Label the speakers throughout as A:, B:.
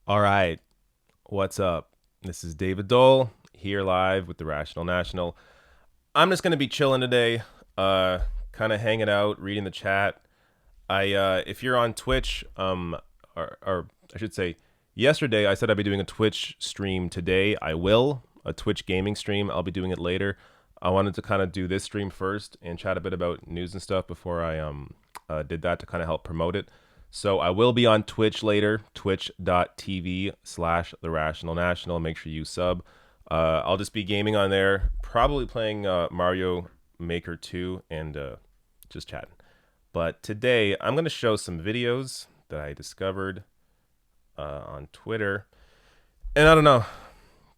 A: All right, what's up? This is David Dole here live with the Rational National. I'm just gonna be chilling today, kind of hanging out, reading the chat. If you're on Twitch, or I should say, yesterday I said I'd be doing a Twitch stream today. I will a Twitch gaming stream. I'll be doing it later. I wanted to kind of do this stream first and chat a bit about news and stuff before I did that to kind of help promote it. So I will be on Twitch later, twitch.tv/The Rational National. Make sure you sub. I'll just be gaming on there, probably playing Mario Maker 2 and just chatting. But today I'm going to show some videos that I discovered on Twitter. And I don't know,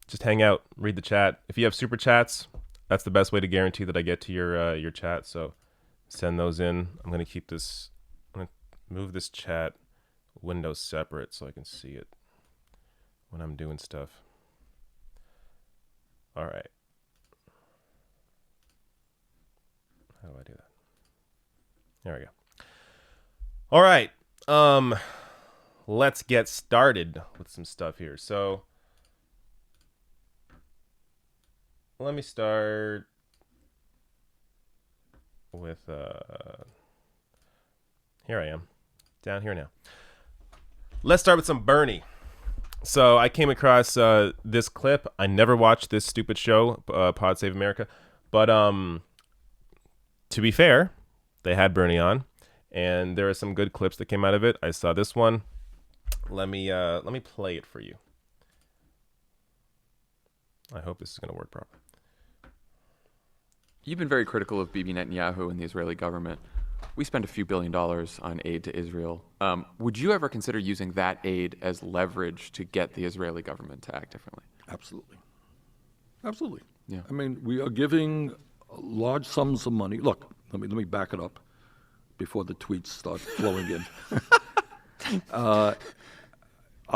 A: just hang out, read the chat. If you have super chats, that's the best way to guarantee that I get to your chat. So send those in. I'm going to keep this, I'm going to move this chat window separate so I can see it when I'm doing stuff. All right. How do I do that? There we go. All right. Let's get started with some stuff here. So let me start with here I am, down here now. Let's start with some Bernie. So I came across this clip. I never watched this stupid show, Pod Save America, but to be fair, they had Bernie on, and there are some good clips that came out of it. I saw this one. Let me play it for you. I hope this is going to work properly.
B: You've been very critical of Bibi Netanyahu and the Israeli government. We spend a few $1 billion on aid to Israel. Would you ever consider using that aid as leverage to get the Israeli government to act differently?
C: Absolutely. Absolutely.
B: Yeah.
C: I mean, we are giving large sums of money. Look, let me back it up before the tweets start flowing in. I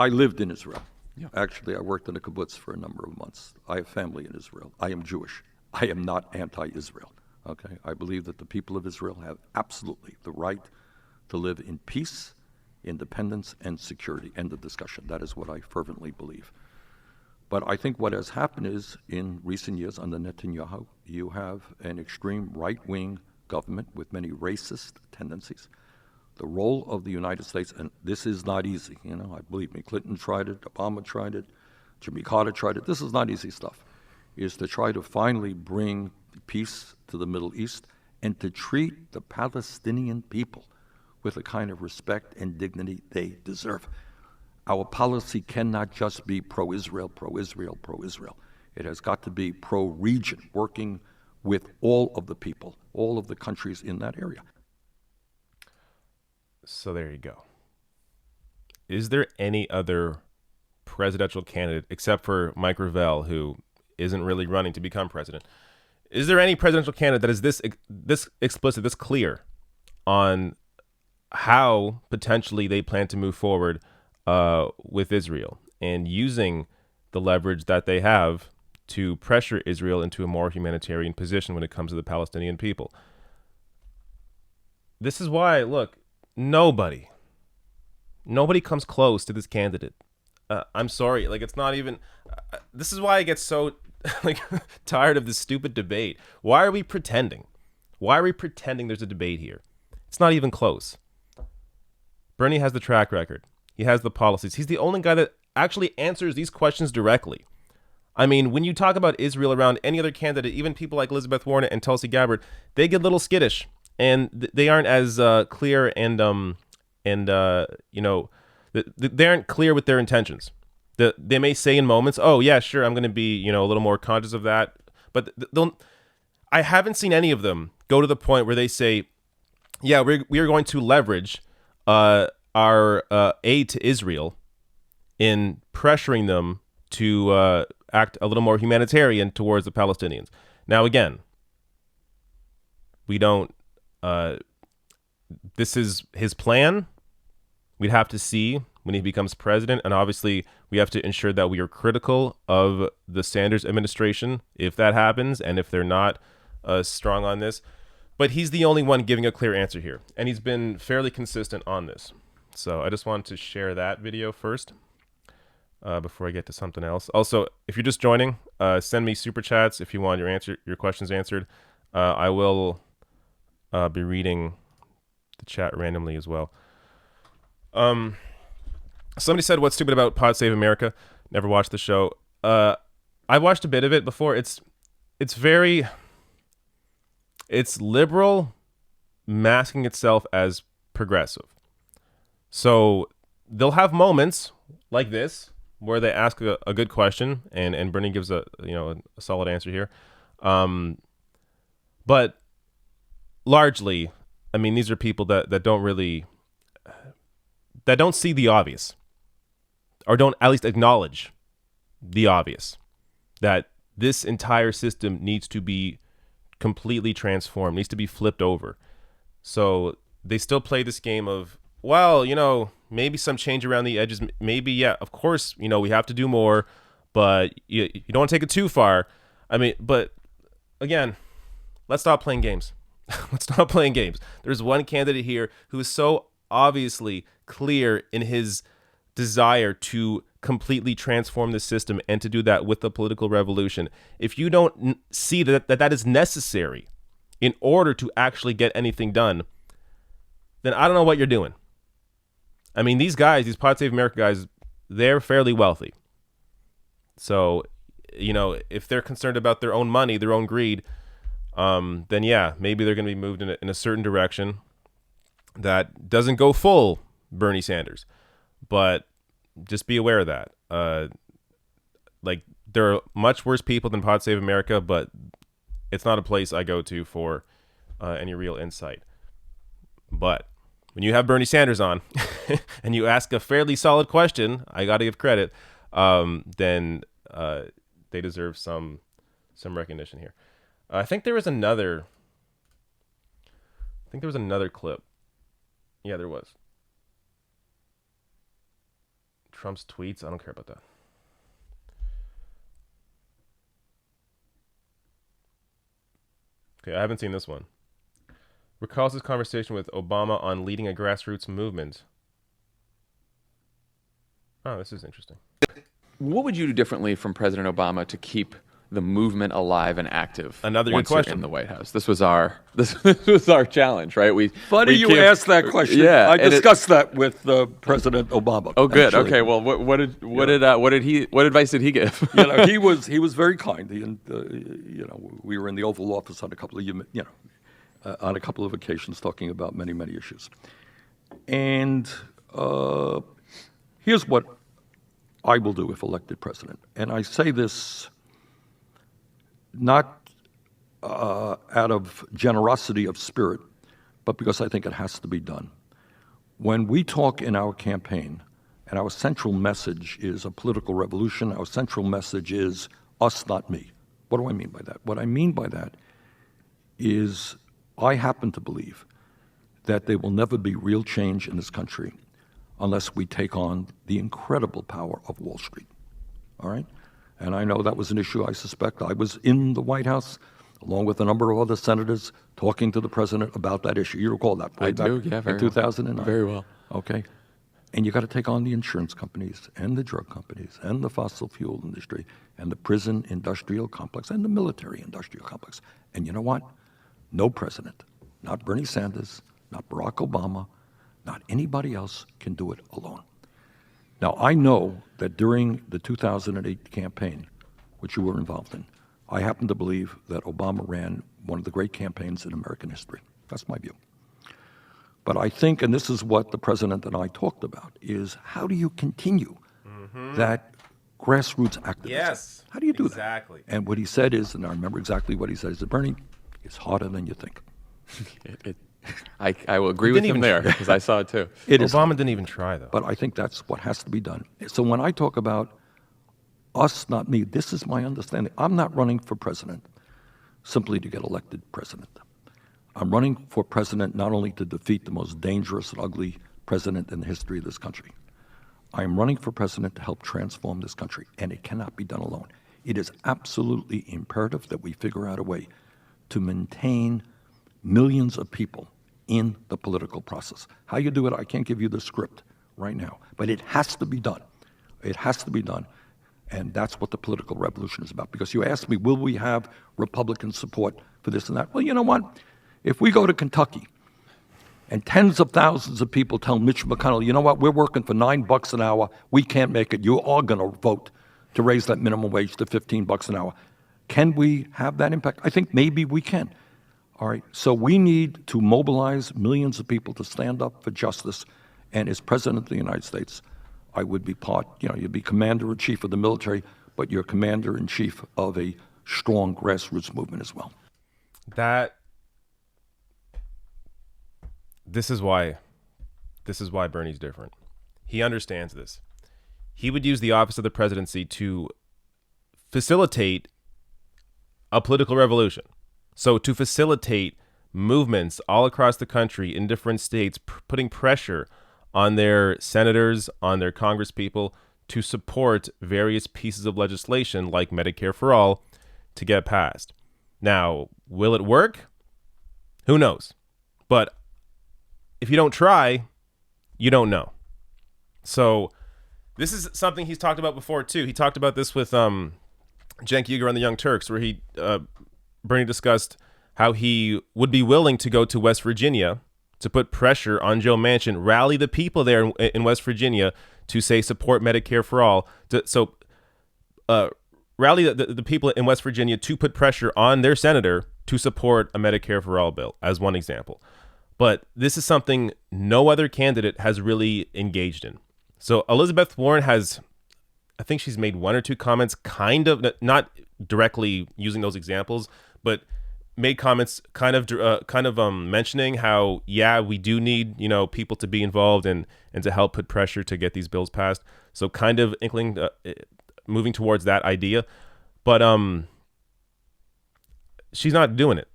C: lived in Israel.
B: Yeah.
C: Actually, I worked in a kibbutz for a number of months. I have family in Israel. I am Jewish. I am not anti-Israel. Okay? I believe that the people of Israel have absolutely the right to live in peace, independence, and security. End of discussion. That is what I fervently believe. But I think what has happened is, in recent years under Netanyahu, you have an extreme right-wing government with many racist tendencies. The role of the United States, and this is not easy, I believe me, Clinton tried it, Obama tried it, Jimmy Carter tried it, this is not easy stuff, is to try to finally bring peace to the Middle East and to treat the Palestinian people with the kind of respect and dignity they deserve. Our policy cannot just be pro-Israel, pro-Israel, pro-Israel. It has got to be pro-region, working with all of the people, all of the countries in that area.
A: So there you go. Is there any other presidential candidate, except for Mike Revelle, who isn't really running to become president? Is there any presidential candidate that is this explicit, this clear on how potentially they plan to move forward with Israel and using the leverage that they have to pressure Israel into a more humanitarian position when it comes to the Palestinian people? This is why, look, nobody comes close to this candidate. I'm sorry, like, it's not even. This is why I get so tired of this stupid debate. Why are we pretending? Why are we pretending there's a debate here? It's not even close. Bernie has the track record. He has the policies. He's the only guy that actually answers these questions directly. I mean, when you talk about Israel around any other candidate, even people like Elizabeth Warren and Tulsi Gabbard, they get a little skittish, and they aren't as clear they aren't clear with their intentions. They may say in moments, "Oh yeah, sure, I'm going to be a little more conscious of that," but I haven't seen any of them go to the point where they say, "Yeah, we are going to leverage our aid to Israel in pressuring them to act a little more humanitarian towards the Palestinians." Now, again, we don't. This is his plan. We'd have to see when he becomes president, and obviously we have to ensure that we are critical of the Sanders administration if that happens, and if they're not strong on this. But he's the only one giving a clear answer here, and he's been fairly consistent on this. So I just wanted to share that video first. before I get to something else. Also, if you're just joining, send me super chats if you want your questions answered. I will be reading the chat randomly as well. Somebody said, "What's stupid about Pod Save America?" Never watched the show. I watched a bit of it before. It's liberal, masking itself as progressive. So they'll have moments like this where they ask a good question, and Bernie gives a solid answer here. But largely, I mean, these are people that don't see the obvious, or don't at least acknowledge the obvious, that this entire system needs to be completely transformed, needs to be flipped over. So they still play this game of, well, maybe some change around the edges. Maybe, yeah, of course, we have to do more, but you don't want to take it too far. I mean, but again, let's stop playing games. Let's stop playing games. There's one candidate here who is so obviously clear in his desire to completely transform the system and to do that with the political revolution. If you don't see that is necessary in order to actually get anything done, then I don't know what you're doing. I mean, these Pod Save America guys, they're fairly wealthy. So, if they're concerned about their own money, their own greed, then yeah, maybe they're going to be moved in a certain direction that doesn't go full Bernie Sanders. But just be aware of that. There are much worse people than Pod Save America, but it's not a place I go to for any real insight. But when you have Bernie Sanders on and you ask a fairly solid question, I got to give credit, then they deserve some recognition here. I think there was another clip. Yeah, there was. Trump's tweets. I don't care about that. Okay, I haven't seen this one. Recalls his conversation with Obama on leading a grassroots movement. Oh, this is interesting.
B: What would you do differently from President Obama to keep the movement alive and active?
A: Another
B: once
A: good question.
B: You're in the White House. This was our challenge, right?
C: Funny you asked that question.
B: Yeah,
C: I discussed that with President Obama.
B: Oh, good.
C: Actually.
B: Okay. Well, what advice did he give?
C: He was very kind. We were in the Oval Office on a couple of occasions talking about many issues. And here's what I will do if elected president. And I say this not out of generosity of spirit, but because I think it has to be done. When we talk in our campaign, and our central message is a political revolution, our central message is us, not me. What do I mean by that? What I mean by that is I happen to believe that there will never be real change in this country unless we take on the incredible power of Wall Street. All right? And I know that was an issue, I suspect. I was in the White House, along with a number of other senators, talking to the president about that issue. You recall that?
B: I do, yeah, very
C: in 2009.
B: Very well.
C: Okay. And you got to take on the insurance companies and the drug companies and the fossil fuel industry and the prison industrial complex and the military industrial complex. And you know what? No president, not Bernie Sanders, not Barack Obama, not anybody else can do it alone. Now, I know that during the 2008 campaign, which you were involved in, I happen to believe that Obama ran one of the great campaigns in American history. That's my view. But I think, and this is what the president and I talked about, is how do you continue that grassroots activism?
A: Yes.
C: How do you do that?
A: Exactly.
C: And what he said is, and I remember exactly what he said, he said, Bernie, it's harder than you think.
B: I will agree with him there, because I saw it too.
A: Obama didn't even try, though.
C: But I think that's what has to be done. So when I talk about us, not me, this is my understanding. I'm not running for president simply to get elected president. I'm running for president not only to defeat the most dangerous and ugly president in the history of this country. I am running for president to help transform this country, and it cannot be done alone. It is absolutely imperative that we figure out a way to maintain millions of people in the political process. How you do it, I can't give you the script right now, but it has to be done. It has to be done. And that's what the political revolution is about. Because you asked me, will we have Republican support for this and that? Well, you know what? If we go to Kentucky and tens of thousands of people tell Mitch McConnell, you know what, we're working for $9 an hour, we can't make it, you are going to vote to raise that minimum wage to $15 an hour. Can we have that impact? I think maybe we can. All right. So we need to mobilize millions of people to stand up for justice. And as President of the United States, I would be you'd be commander-in-chief of the military, but you're commander-in-chief of a strong grassroots movement as well.
A: This is why Bernie's different. He understands this. He would use the office of the presidency to facilitate a political revolution. So to facilitate movements all across the country in different states, putting pressure on their senators, on their congresspeople to support various pieces of legislation like Medicare for All to get passed. Now, will it work? Who knows? But if you don't try, you don't know. So this is something he's talked about before too. He talked about this with Cenk Uygur on the Young Turks, where Bernie discussed how he would be willing to go to West Virginia to put pressure on Joe Manchin, rally the people there in West Virginia to say support Medicare for all. Rally the people in West Virginia to put pressure on their senator to support a Medicare for all bill, as one example. But this is something no other candidate has really engaged in. So Elizabeth Warren has, I think she's made one or two comments, kind of not directly using those examples, but made comments kind of mentioning how, yeah, we do need, people to be involved and to help put pressure to get these bills passed. So kind of inkling, moving towards that idea, but she's not doing it.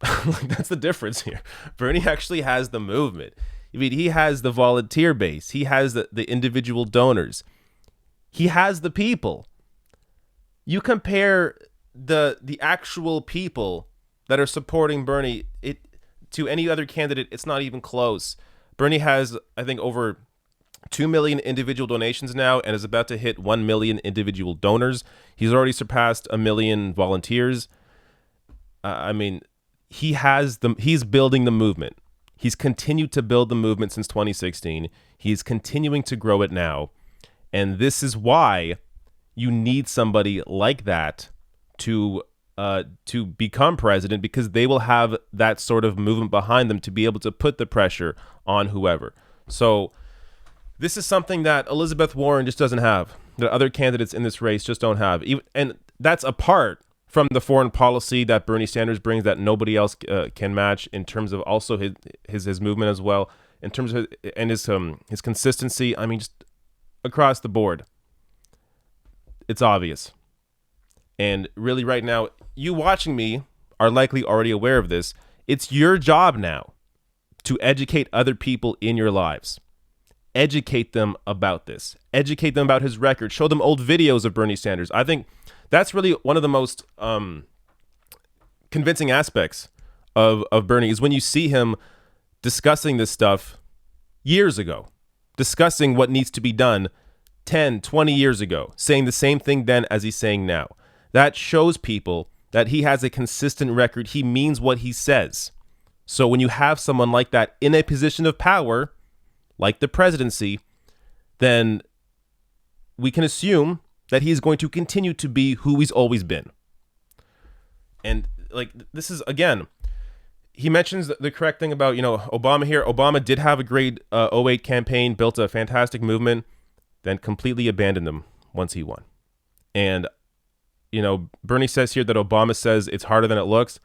A: That's the difference here. Bernie actually has the movement. I mean, he has the volunteer base. He has the individual donors. He has the people. You compare the actual people that are supporting Bernie to any other candidate, it's not even close. Bernie has, I think, over 2 million individual donations now and is about to hit 1 million individual donors. He's already surpassed 1 million volunteers. He's building the movement. He's continued to build the movement since 2016. He's continuing to grow it now. And this is why you need somebody like that to become president, because they will have that sort of movement behind them to be able to put the pressure on whoever. So this is something that Elizabeth Warren just doesn't have, that other candidates in this race just don't have. And that's apart from the foreign policy that Bernie Sanders brings that nobody else can match, in terms of also his movement as well, in terms of his consistency. I mean, just across the board, it's obvious. And really right now, you watching me are likely already aware of this. It's your job now to educate other people in your lives. Educate them about this. Educate them about his record. Show them old videos of Bernie Sanders. I think that's really one of the most convincing aspects of Bernie, is when you see him discussing this stuff years ago, discussing what needs to be done 10, 20 years ago, saying the same thing then as he's saying now. That shows people that he has a consistent record. He means what he says. So when you have someone like that in a position of power, like the presidency, then we can assume that he's going to continue to be who he's always been. And this is, again, he mentions the correct thing about, Obama here. Obama did have a great 08 campaign, built a fantastic movement, then completely abandoned them once he won. And Bernie says here that Obama says it's harder than it looks.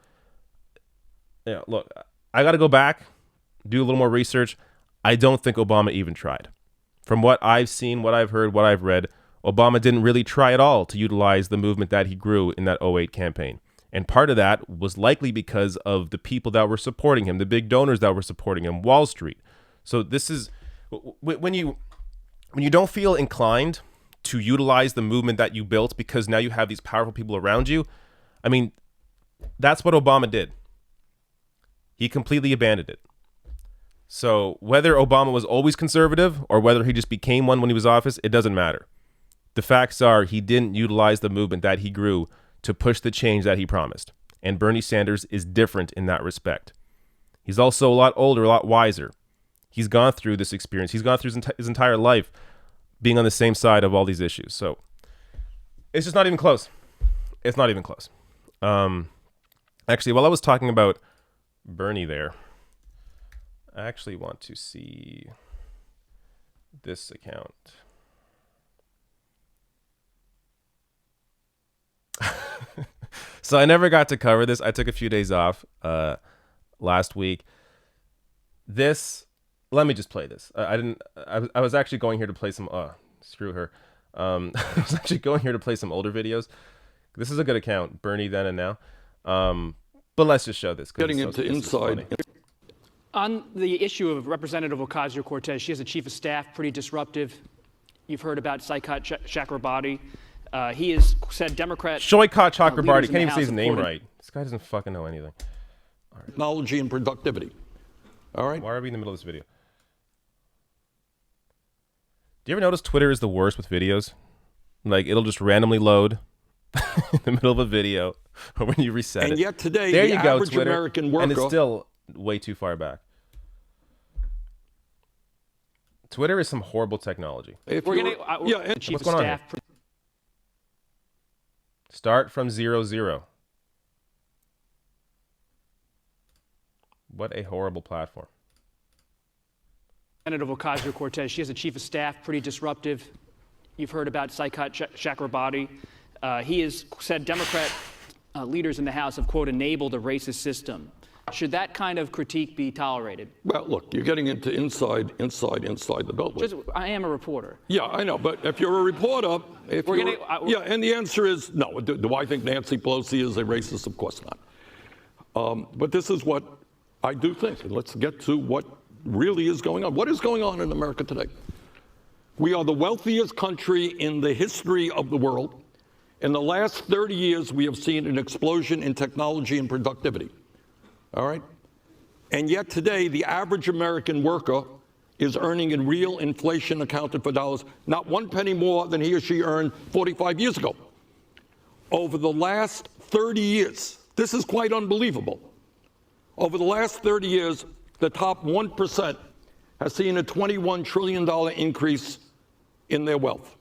A: Look, I got to go back, do a little more research. I don't think Obama even tried. From what I've seen, what I've heard, what I've read, Obama didn't really try at all to utilize the movement that he grew in that 08 campaign. And part of that was likely because of the people that were supporting him, the big donors that were supporting him, Wall Street. So this is when you don't feel inclined to utilize the movement that you built because now you have these powerful people around you. I mean, that's what Obama did. He completely abandoned it. So whether Obama was always conservative or whether he just became one when he was in office, it doesn't matter. The facts are he didn't utilize the movement that he grew to push the change that he promised. And Bernie Sanders is different in that respect. He's also a lot older, a lot wiser. He's gone through this experience. He's gone through his entire life being on the same side of all these issues. So it's just not even close. It's not even close. Actually, while I was talking about Bernie there, I actually want to see this account. So I never got to cover this. I took a few days off last week. Let me just play this. I was actually going here to play some. Screw her. I was actually going here to play some older videos. This is a good account, Bernie then and now. But let's just show this.
C: Getting into inside.
D: On the issue of Representative Ocasio-Cortez, she has a chief of staff, pretty disruptive. You've heard about Saikat Chakrabarti. He has said Democrat.
A: Shoikat Chakrabarti. Can't even say his name right. This guy doesn't fucking know anything.
C: Technology and productivity. All right?
A: Why are we in the middle of this video? Do you ever notice Twitter is the worst with videos? Like, it'll just randomly load in the middle of a video, or when you reset it.
C: And yet today,
A: there
C: the
A: you go,
C: average
A: Twitter,
C: American worker...
A: and it's still way too far back. Twitter is some horrible technology.
D: We're going to... Chief
A: What's
D: of
A: going on
D: staff.
A: here? Start from 0-0. What a horrible platform.
D: Representative Ocasio-Cortez, she has a chief of staff, pretty disruptive. You've heard about Saikat Chakrabarti. He has said Democrat leaders in the House have, quote, enabled a racist system. Should that kind of critique be tolerated?
C: Well, look, you're getting into inside the Beltway.
D: I am a reporter.
C: Yeah, I know, but if you're a reporter, and the answer is no. Do I think Nancy Pelosi is a racist? Of course not. But this is what I do think. And let's get to what really is going on. What is going on in America today? We are the wealthiest country in the history of the world. In the last 30 years, we have seen an explosion in technology and productivity. All right? And yet today, the average American worker is earning in real inflation accounted for dollars, not one penny more than he or she earned 45 years ago. Over the last 30 years, this is quite unbelievable. Over the last 30 years, the top 1% has seen a $21 trillion increase in their wealth.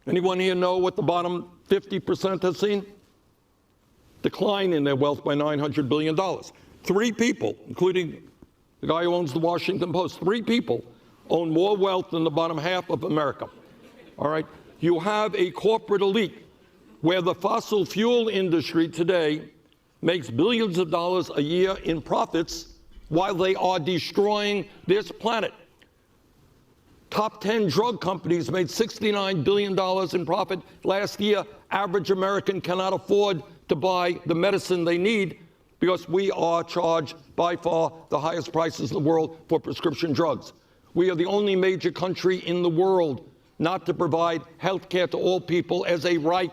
C: Anyone here know what the bottom 50% has seen? Decline in their wealth by $900 billion. 3 people, including the guy who owns the Washington Post, 3 people own more wealth than the bottom half of America. All right? You have a corporate elite where the fossil fuel industry today makes billions of dollars a year in profits while they are destroying this planet. Top 10 drug companies made $69 billion in profit last year. Average American cannot afford to buy the medicine they need because we are charged by far the highest prices in the world for prescription drugs. We are the only major country in the world not to provide health care to all people as a right.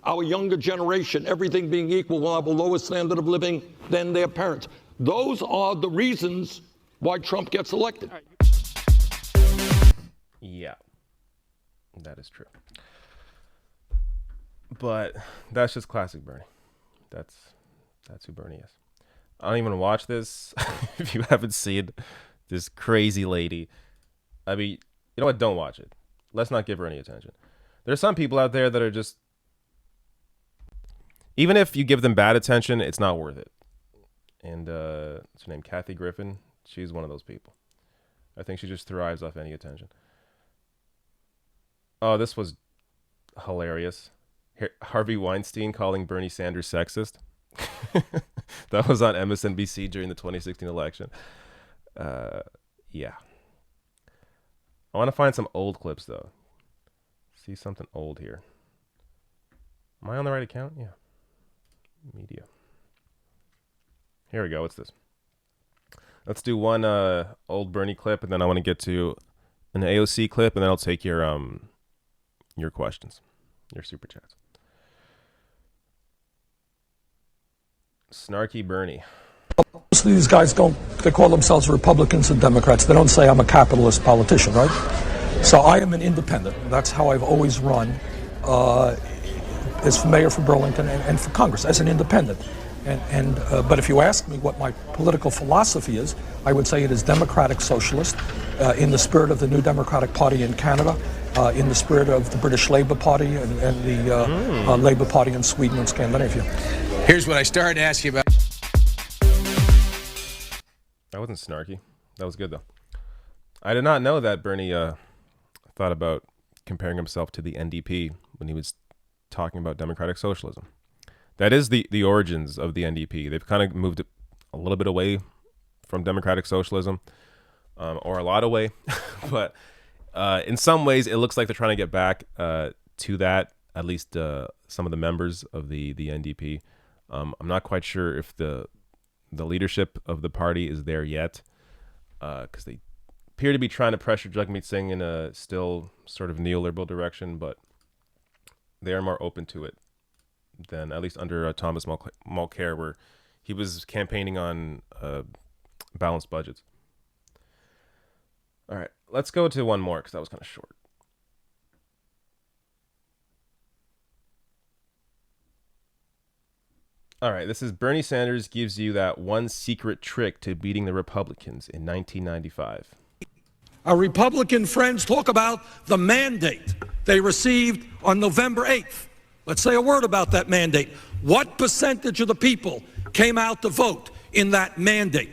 C: Our younger generation, everything being equal, will have a lower standard of living than their parents. Those are the reasons why Trump gets elected.
A: Yeah, that is true. But that's just classic Bernie. That's who Bernie is. I don't even watch this. If you haven't seen this crazy lady, I mean, you know what? Don't watch it. Let's not give her any attention. There's some people out there that are just, even if you give them bad attention, it's not worth it. And what's her name? Kathy Griffin. She's one of those people. I think she just thrives off any attention. Oh, this was hilarious. Harvey Weinstein calling Bernie Sanders sexist. That was on MSNBC during the 2016 election. Yeah. I want to find some old clips, though. See something old here. Am I on the right account? Yeah. Media. Here we go. What's this? Let's do one old Bernie clip, and then I want to get to an AOC clip, and then I'll take your questions, your super chats. Snarky Bernie.
E: Most of these guys they call themselves Republicans and Democrats. They don't say I'm a capitalist politician, right? So I am an independent. That's how I've always run as mayor for Burlington and for Congress, as an independent. But if you ask me what my political philosophy is, I would say it is democratic socialist, in the spirit of the New Democratic Party in Canada, in the spirit of the British Labour Party and the Labour Party in Sweden and Scandinavia.
F: Here's what I started to ask you about.
A: That wasn't snarky. That was good, though. I did not know that Bernie thought about comparing himself to the NDP when he was talking about democratic socialism. That is the origins of the NDP. They've kind of moved it a little bit away from democratic socialism, or a lot away. But in some ways, it looks like they're trying to get back to that, at least some of the members of the NDP. I'm not quite sure if the leadership of the party is there yet, because they appear to be trying to pressure Jagmeet Singh in a still sort of neoliberal direction, but they are more open to it than at least under Thomas Mulcair, where he was campaigning on balanced budgets. All right, let's go to one more because that was kind of short. All right, this is Bernie Sanders gives you that one secret trick to beating the Republicans in 1995.
E: Our Republican friends talk about the mandate they received on November 8th. Let's say a word about that mandate. What percentage of the people came out to vote in that mandate?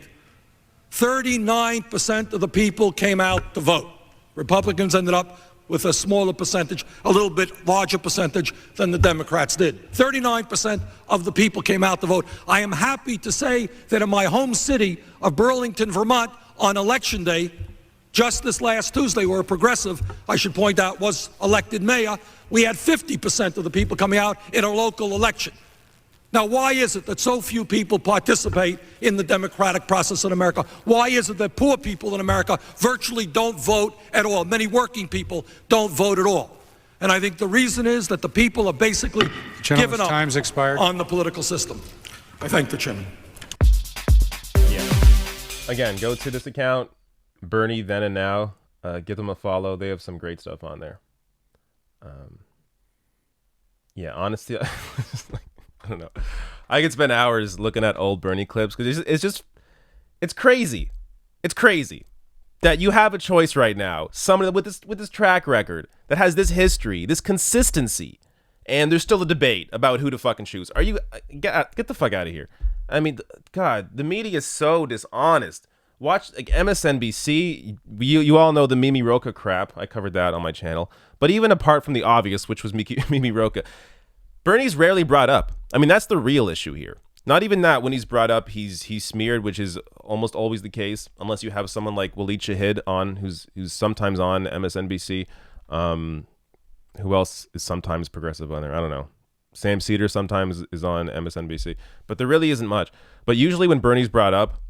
E: 39% of the people came out to vote. Republicans ended up with a smaller percentage, a little bit larger percentage than the Democrats did. 39% of the people came out to vote. I am happy to say that in my home city of Burlington, Vermont, on Election Day, just this last Tuesday, where a progressive, I should point out, was elected mayor, we had 50% of the people coming out in a local election. Now, why is it that so few people participate in the democratic process in America? Why is it that poor people in America virtually don't vote at all? Many working people don't vote at all. And I think the reason is that the people are basically given up on the political system. I thank the chairman.
A: Yeah. Again, go to this account, Bernie Then and Now. Give them a follow. They have some great stuff on there. Yeah, honestly, I don't know. I could spend hours looking at old Bernie clips because it's crazy. It's crazy that you have a choice right now. Somebody with this track record that has this history, this consistency, and there's still a debate about who to fucking choose. Are you get the fuck out of here? I mean, God, the media is so dishonest. Watch like MSNBC. You all know the Mimi Rocha crap. I covered that on my channel. But even apart from the obvious, which was Mimi Rocha, Bernie's rarely brought up. I mean, that's the real issue here. Not even that. When he's brought up, he's smeared, which is almost always the case, unless you have someone like Waleed Shahid on, who's sometimes on MSNBC. Who else is sometimes progressive on there? I don't know. Sam Cedar sometimes is on MSNBC, but there really isn't much. But usually when Bernie's brought up,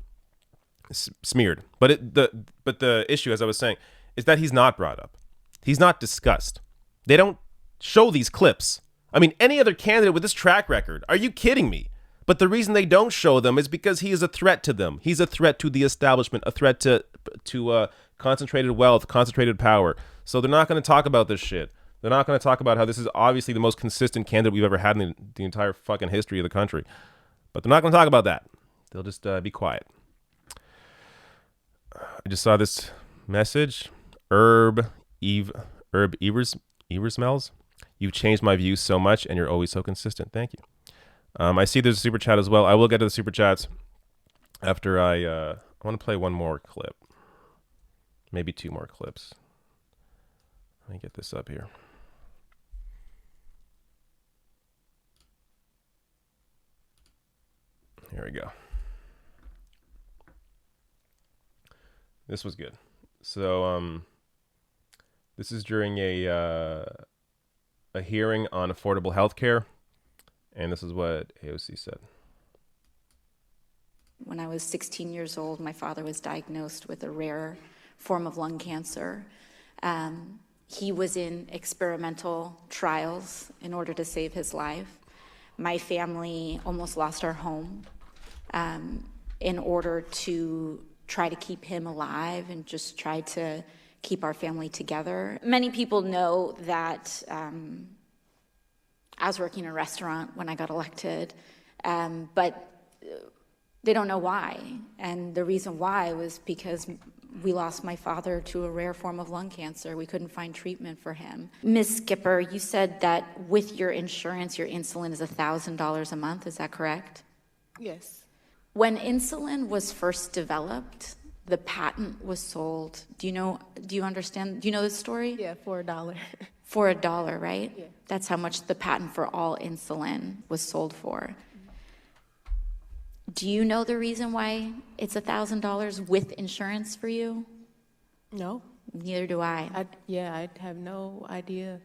A: smeared. But the issue, as I was saying, is that he's not brought up. He's not discussed. They don't show these clips. I mean, any other candidate with this track record, are you kidding me? But the reason they don't show them is because he is a threat to them. He's a threat to the establishment, a threat to concentrated wealth, concentrated power. So they're not going to talk about this shit. They're not going to talk about how this is obviously the most consistent candidate we've ever had in the entire fucking history of the country. But they're not going to talk about that. They'll just be quiet. I just saw this message. Herb Eversmells. You've changed my views so much, and you're always so consistent. Thank you. I see there's a super chat as well. I will get to the super chats after I want to play one more clip. Maybe two more clips. Let me get this up here. Here we go. This was good. So, this is during a hearing on affordable health care, and this is what AOC said.
G: When I was 16 years old, my father was diagnosed with a rare form of lung cancer. He was in experimental trials in order to save his life. My family almost lost our home in order to try to keep him alive and just try to keep our family together. Many people know that I was working in a restaurant when I got elected, but they don't know why. And the reason why was because we lost my father to a rare form of lung cancer. We couldn't find treatment for him. Ms. Skipper, you said that with your insurance, your insulin is $1,000 a month. Is that correct?
H: Yes.
G: When insulin was first developed, the patent was sold. Do you understand? Do you know this story?
H: Yeah, for $1.
G: For $1, right?
H: Yeah.
G: That's how much the patent for all insulin was sold for. Do you know the reason why it's $1,000 with insurance for you?
H: No.
G: Neither do I.
H: I have no idea.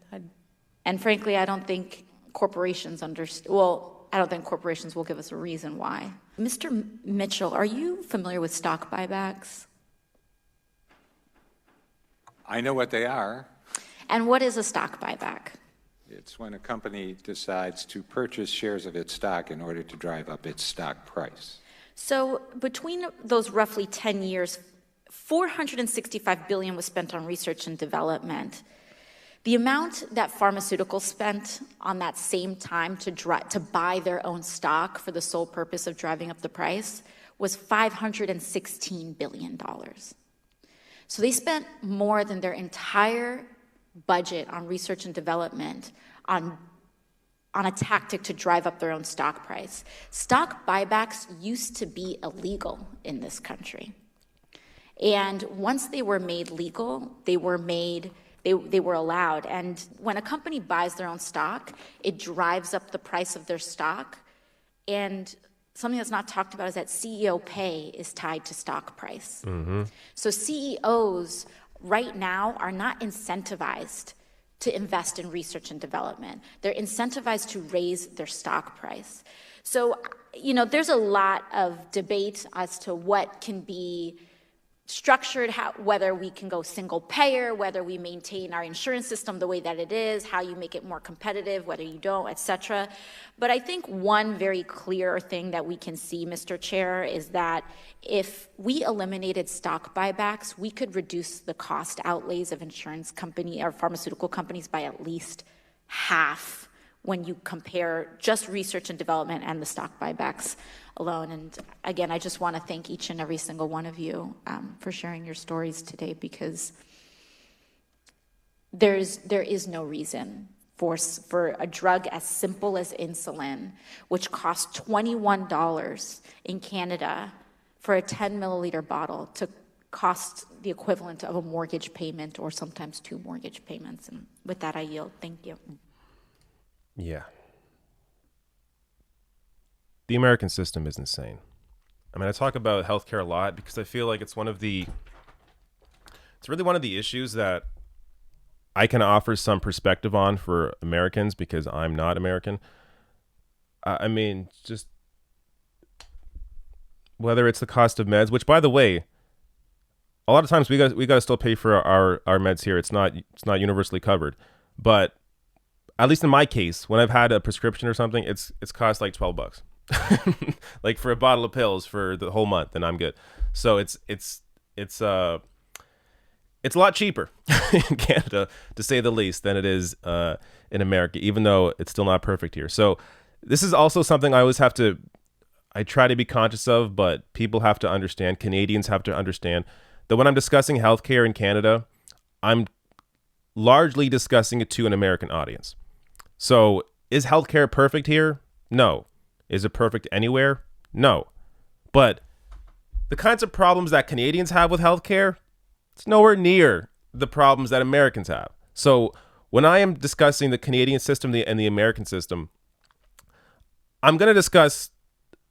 G: And frankly, I don't think corporations I don't think corporations will give us a reason why. Mr. Mitchell, are you familiar with stock buybacks?
I: I know what they are.
G: And what is a stock buyback?
I: It's when a company decides to purchase shares of its stock in order to drive up its stock price.
G: So between those roughly 10 years, $465 billion was spent on research and development. The amount that pharmaceuticals spent on that same time to buy their own stock for the sole purpose of driving up the price was $516 billion. So they spent more than their entire budget on research and development on a tactic to drive up their own stock price. Stock buybacks used to be illegal in this country. And once they were made legal, they were allowed. And when a company buys their own stock, it drives up the price of their stock. And something that's not talked about is that CEO pay is tied to stock price. Mm-hmm. So CEOs right now are not incentivized to invest in research and development. They're incentivized to raise their stock price. So, there's a lot of debate as to what can be structured, whether we can go single payer, whether we maintain our insurance system the way that it is, how you make it more competitive, whether you don't, et cetera. But I think one very clear thing that we can see, Mr. Chair, is that if we eliminated stock buybacks, we could reduce the cost outlays of insurance company or pharmaceutical companies by at least half when you compare just research and development and the stock buybacks alone. And again, I just want to thank each and every single one of you for sharing your stories today, because there is no reason for a drug as simple as insulin, which costs $21 in Canada for a 10 milliliter bottle, to cost the equivalent of a mortgage payment or sometimes 2 mortgage payments. And with that, I yield. Thank you.
A: Yeah. The American system is insane. I mean, I talk about healthcare a lot because I feel like it's really one of the issues that I can offer some perspective on for Americans, because I'm not American. I mean, just whether it's the cost of meds, which, by the way, a lot of times we got to still pay for our meds here. It's not universally covered, but at least in my case, when I've had a prescription or something, it's cost like $12, like for a bottle of pills for the whole month, and I'm good. So it's a lot cheaper in Canada, to say the least, than it is in America, even though it's still not perfect here. So this is also something I try to be conscious of, but people have to understand, Canadians have to understand, that when I'm discussing healthcare in Canada, I'm largely discussing it to an American audience. So is healthcare perfect here? No. Is it perfect anywhere? No. But the kinds of problems that Canadians have with healthcare, it's nowhere near the problems that Americans have. So when I am discussing the Canadian system and the American system, I'm going to discuss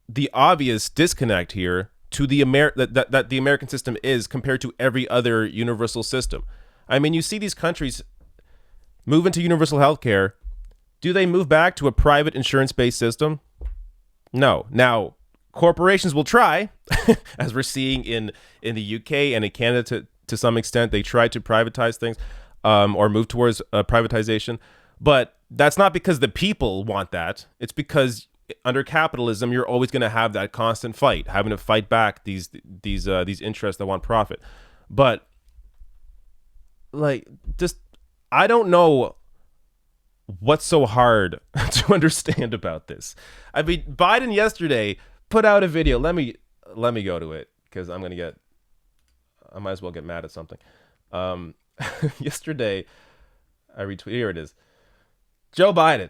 A: the obvious disconnect here to that the American system is compared to every other universal system. I mean, you see these countries move into universal healthcare. Do they move back to a private insurance-based system? No. Now, corporations will try, as we're seeing in the UK and in Canada to some extent. They try to privatize things or move towards privatization. But that's not because the people want that. It's because under capitalism, you're always going to have that constant fight, having to fight back these interests that want profit. But like, just, I don't know what's so hard to understand about this. I mean, Biden yesterday put out a video. Let me go to it because I might as well get mad at something. Yesterday, I retweeted. Here it is. Joe Biden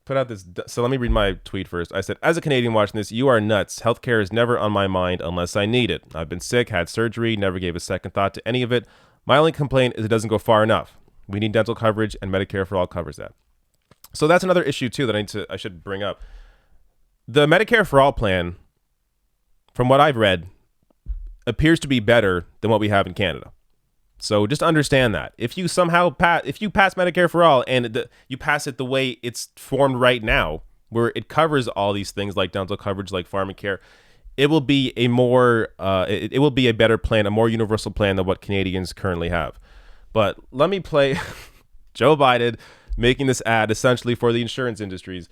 A: put out this. So let me read my tweet first. I said, as a Canadian watching this, you are nuts. Healthcare is never on my mind unless I need it. I've been sick, had surgery, never gave a second thought to any of it. My only complaint is it doesn't go far enough. We need dental coverage, and Medicare for All covers that. So that's another issue too that I should bring up. The Medicare for All plan, from what I've read, appears to be better than what we have in Canada. So just understand that if you pass Medicare for All and you pass it the way it's formed right now, where it covers all these things like dental coverage, like pharmacare, it will be a it will be a better plan, a more universal plan than what Canadians currently have. But let me play Joe Biden making this ad essentially for the insurance industry.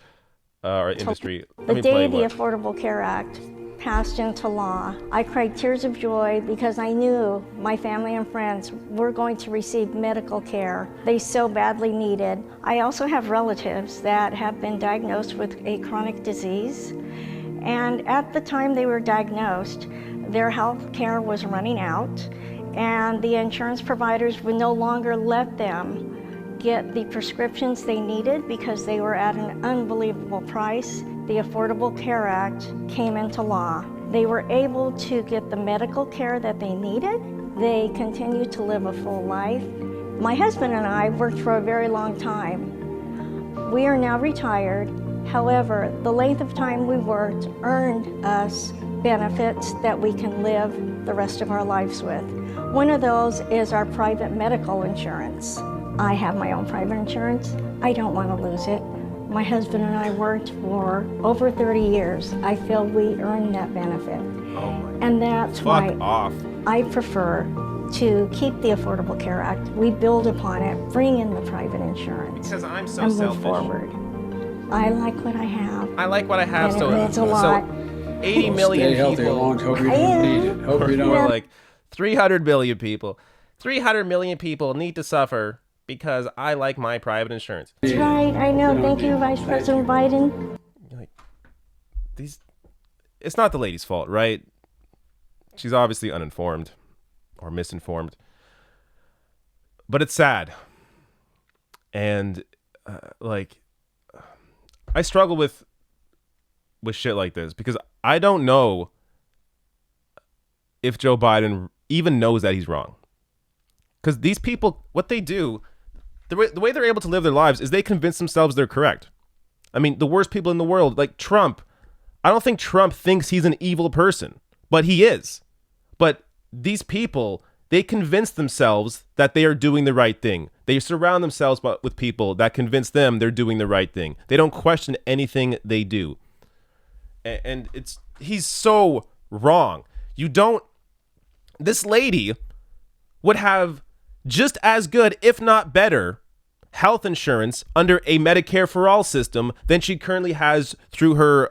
A: Let
J: The
A: me
J: day
A: play
J: the
A: what.
J: Affordable Care Act passed into law, I cried tears of joy because I knew my family and friends were going to receive medical care they so badly needed. I also have relatives that have been diagnosed with a chronic disease, and at the time they were diagnosed, their health care was running out, and the insurance providers would no longer let them get the prescriptions they needed because they were at an unbelievable price. The Affordable Care Act came into law. They were able to get the medical care that they needed. They continued to live a full life. My husband and I worked for a very long time. We are now retired. However, the length of time we worked earned us benefits that we can live the rest of our lives with. One of those is our private medical insurance. I have my own private insurance. I don't want to lose it. My husband and I worked for over 30 years. I feel we earned that benefit.
A: Oh my.
J: And that's why
A: Fuck off.
J: I prefer to keep the Affordable Care Act. We build upon it, bring in the private insurance,
A: Because I'm so
J: and
A: selfish.
J: move forward. I like what I have.
A: I like what I have.
J: And it means a lot.
A: 80 million
F: Stay healthy
A: people.
F: long. Hope you don't need it. Hope you don't.
A: More like 300 million people. 300 million people need to suffer because I like my private insurance.
J: That's right, I know. Thank you, Vice President Biden.
A: Like, it's not the lady's fault, right? She's obviously uninformed or misinformed. But it's sad. And I struggle with shit like this because I don't know if Joe Biden even knows that he's wrong. Because these people, what they do, the way they're able to live their lives is they convince themselves they're correct. I mean, the worst people in the world, like Trump, I don't think Trump thinks he's an evil person, but he is. But these people, they convince themselves that they are doing the right thing. They surround themselves with people that convince them they're doing the right thing. They don't question anything they do. And he's so wrong. This lady would have just as good, if not better, health insurance under a Medicare for All system than she currently has through her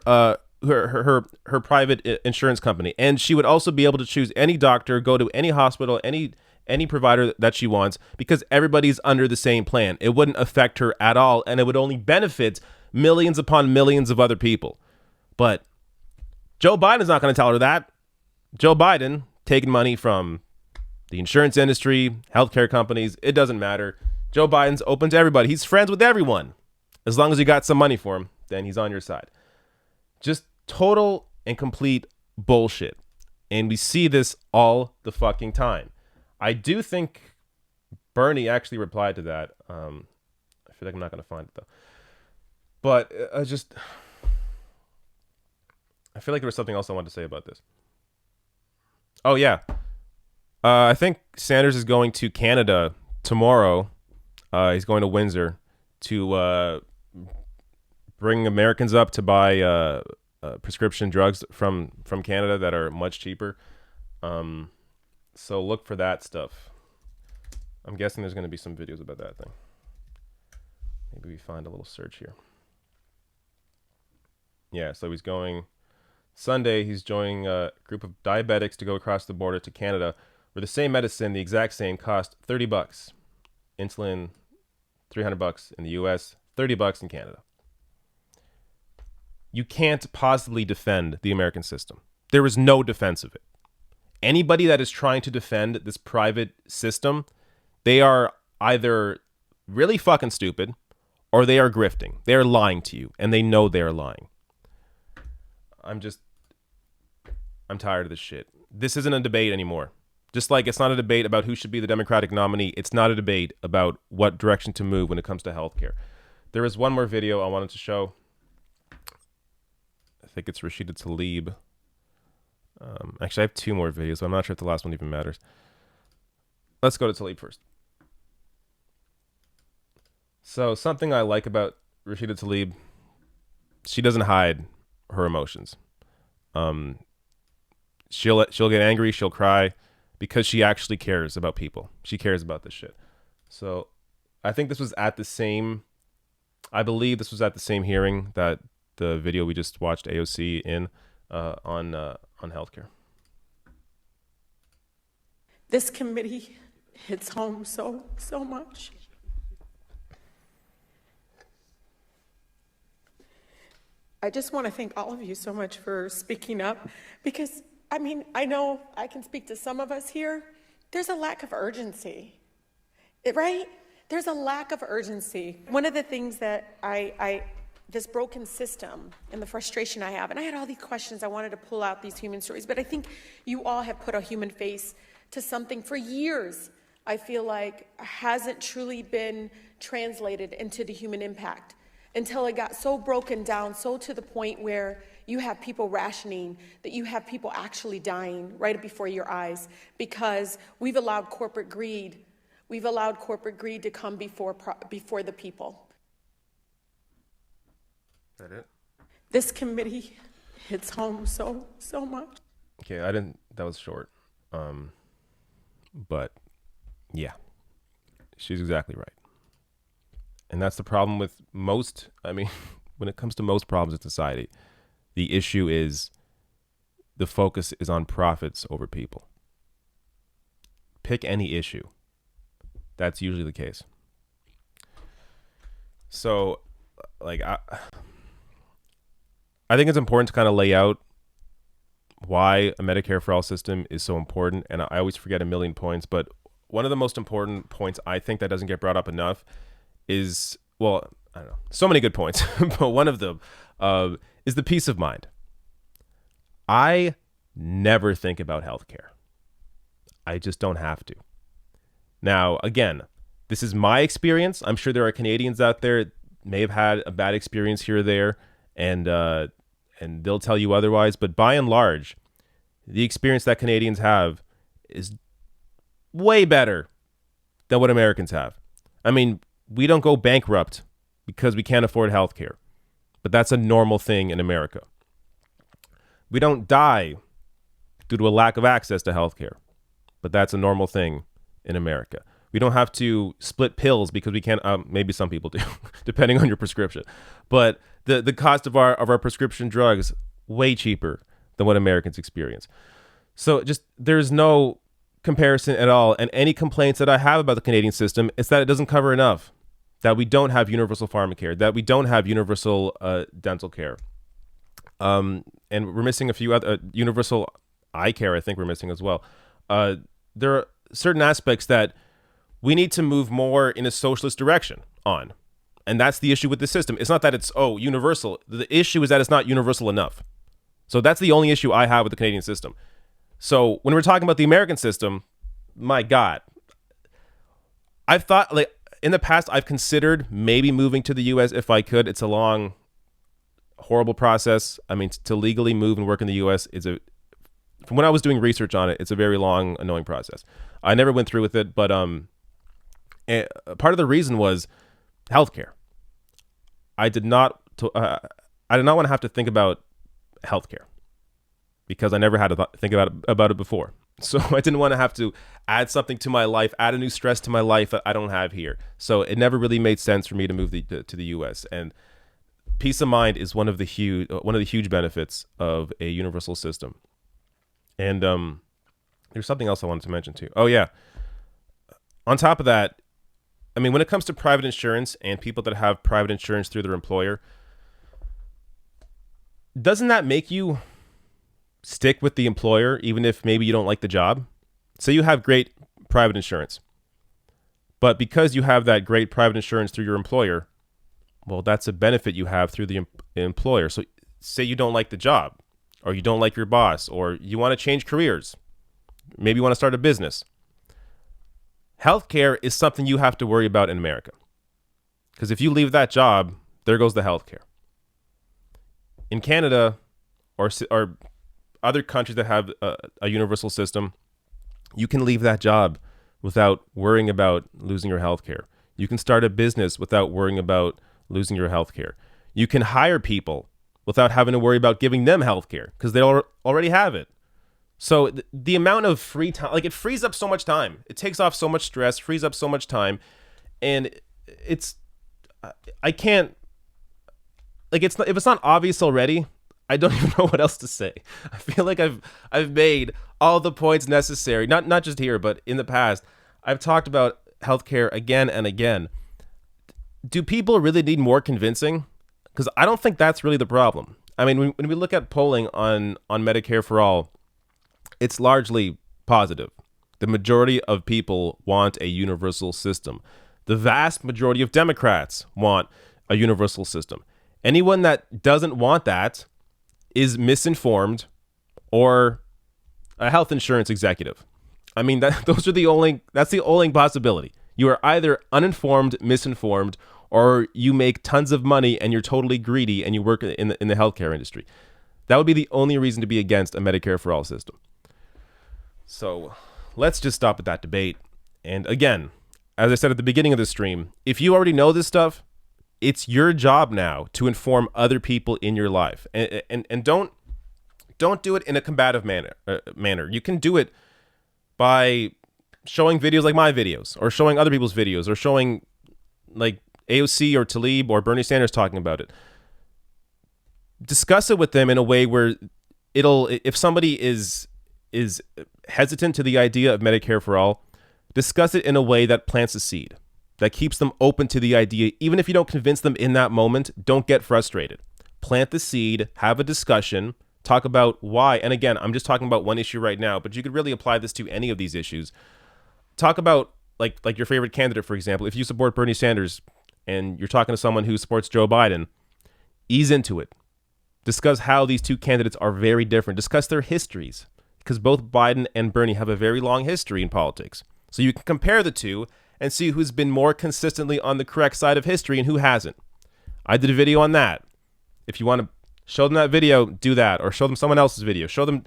A: private insurance company. And she would also be able to choose any doctor, go to any hospital, any provider that she wants, because everybody's under the same plan. It wouldn't affect her at all, and it would only benefit millions upon millions of other people. But Joe Biden's not going to tell her that. Joe Biden taking money from the insurance industry, healthcare companies, it doesn't matter. Joe Biden's open to everybody. He's friends with everyone. As long as you got some money for him, then he's on your side. Just total and complete bullshit. And we see this all the fucking time. I do think Bernie actually replied to that. I feel like I'm not going to find it though. But I feel like there was something else I wanted to say about this. Oh, yeah. I think Sanders is going to Canada tomorrow. He's going to Windsor to bring Americans up to buy prescription drugs from Canada that are much cheaper. So look for that stuff. I'm guessing there's going to be some videos about that thing. Maybe we find a little search here. Yeah, so he's joining a group of diabetics to go across the border to Canada where the same medicine, the exact same, cost $30. Insulin, $300 in the US, $30 in Canada. You can't possibly defend the American system. There is no defense of it. Anybody that is trying to defend this private system, they are either really fucking stupid or they are grifting. They are lying to you, and they know they are lying. I'm tired of this shit. This isn't a debate anymore. Just like it's not a debate about who should be the Democratic nominee, it's not a debate about what direction to move when it comes to healthcare. There is one more video I wanted to show. I think it's Rashida Tlaib. Actually, I have two more videos, but I'm not sure if the last one even matters. Let's go to Tlaib first. So something I like about Rashida Tlaib, she doesn't hide her emotions. She'll get angry, she'll cry, because she actually cares about people. She cares about this shit. So I think this was at the same, I believe this was at the same hearing that the video we just watched AOC in on healthcare.
K: This committee hits home so much. I just want to thank all of you so much for speaking up, because I mean, I know I can speak to some of us here. There's a lack of urgency, right? There's a lack of urgency. One of the things that this broken system and the frustration I have, and I had all these questions, I wanted to pull out these human stories, but I think you all have put a human face to something for years, I feel like hasn't truly been translated into the human impact until it got so broken down, so to the point where you have people rationing, that you have people actually dying right before your eyes because we've allowed corporate greed. We've allowed corporate greed to come before the people.
A: Is that it?
K: This committee hits home so much.
A: Okay, that was short. But yeah, she's exactly right. And that's the problem with most, I mean, when it comes to most problems in society, the issue is the focus is on profits over people. Pick any issue. That's usually the case. So, like, I think it's important to kind of lay out why a Medicare for All system is so important. And I always forget a million points, but one of the most important points I think that doesn't get brought up enough is, well, I don't know, so many good points, but one of them is the peace of mind. I never think about healthcare. I just don't have to. Now, again, this is my experience. I'm sure there are Canadians out there may have had a bad experience here or there, and they'll tell you otherwise. But by and large, the experience that Canadians have is way better than what Americans have. I mean, we don't go bankrupt because we can't afford healthcare, but that's a normal thing in America. We don't die due to a lack of access to healthcare, but that's a normal thing in America. We don't have to split pills because we can't. Maybe some people do, depending on your prescription. But the cost of our prescription drugs way cheaper than what Americans experience. So just there's no comparison at all. And any complaints that I have about the Canadian system is that it doesn't cover enough. That we don't have universal pharmacare. That we don't have universal dental care. And we're missing a few other universal eye care. I think we're missing as well. There are certain aspects that we need to move more in a socialist direction on. And that's the issue with the system. It's not that it's, universal. The issue is that it's not universal enough. So that's the only issue I have with the Canadian system. So when we're talking about the American system, my God, I've thought, like, in the past, I've considered maybe moving to the U.S. if I could. It's a long, horrible process. I mean, to legally move and work in the U.S. from when I was doing research on it, it's a very long, annoying process. I never went through with it, but part of the reason was healthcare. I did not want to have to think about healthcare because I never had to think about it before. So I didn't want to have to add something to my life, add a new stress to my life that I don't have here. So it never really made sense for me to move to the U.S. And peace of mind is one of the huge benefits of a universal system. And There's something else I wanted to mention too. Oh yeah. On top of that, I mean, when it comes to private insurance and people that have private insurance through their employer, doesn't that make you stick with the employer even if maybe you don't like the job? Say you have great private insurance, but because you have that great private insurance through your employer, well, that's a benefit you have through the employer. So say you don't like the job, or you don't like your boss, or you want to change careers. Maybe you want to start a business. Healthcare is something you have to worry about in America. Because if you leave that job, there goes the healthcare. In Canada or other countries that have a universal system, you can leave that job without worrying about losing your healthcare. You can start a business without worrying about losing your healthcare. You can hire people without having to worry about giving them healthcare because they already have it. So the amount of free time, like, it frees up so much time. It takes off so much stress, frees up so much time. And I can't, like, it's not, if it's not obvious already, I don't even know what else to say. I feel like I've made all the points necessary, not just here, but in the past. I've talked about healthcare again and again. Do people really need more convincing? Because I don't think that's really the problem. I mean, when we look at polling on Medicare for All, it's largely positive. The majority of people want a universal system. The vast majority of Democrats want a universal system. Anyone that doesn't want that is misinformed or a health insurance executive. I mean, that's the only possibility. You are either uninformed, misinformed, or you make tons of money and you're totally greedy and you work in the healthcare industry. That would be the only reason to be against a Medicare for All system. So let's just stop at that debate. And again, as I said at the beginning of the stream, if you already know this stuff, it's your job now to inform other people in your life. And don't do it in a combative manner. You can do it by showing videos like my videos, or showing other people's videos, or showing like AOC or Tlaib or Bernie Sanders talking about it. Discuss it with them in a way where if somebody is hesitant to the idea of Medicare for All, discuss it in a way that plants a seed, that keeps them open to the idea. Even if you don't convince them in that moment, don't get frustrated. Plant the seed, have a discussion, talk about why. And again, I'm just talking about one issue right now, but you could really apply this to any of these issues. Talk about like your favorite candidate, for example. If you support Bernie Sanders and you're talking to someone who supports Joe Biden, ease into it. Discuss how these two candidates are very different. Discuss their histories, because both Biden and Bernie have a very long history in politics. So you can compare the two and see who's been more consistently on the correct side of history and who hasn't. I did a video on that. If you want to show them that video, do that. Or show them someone else's video. Show them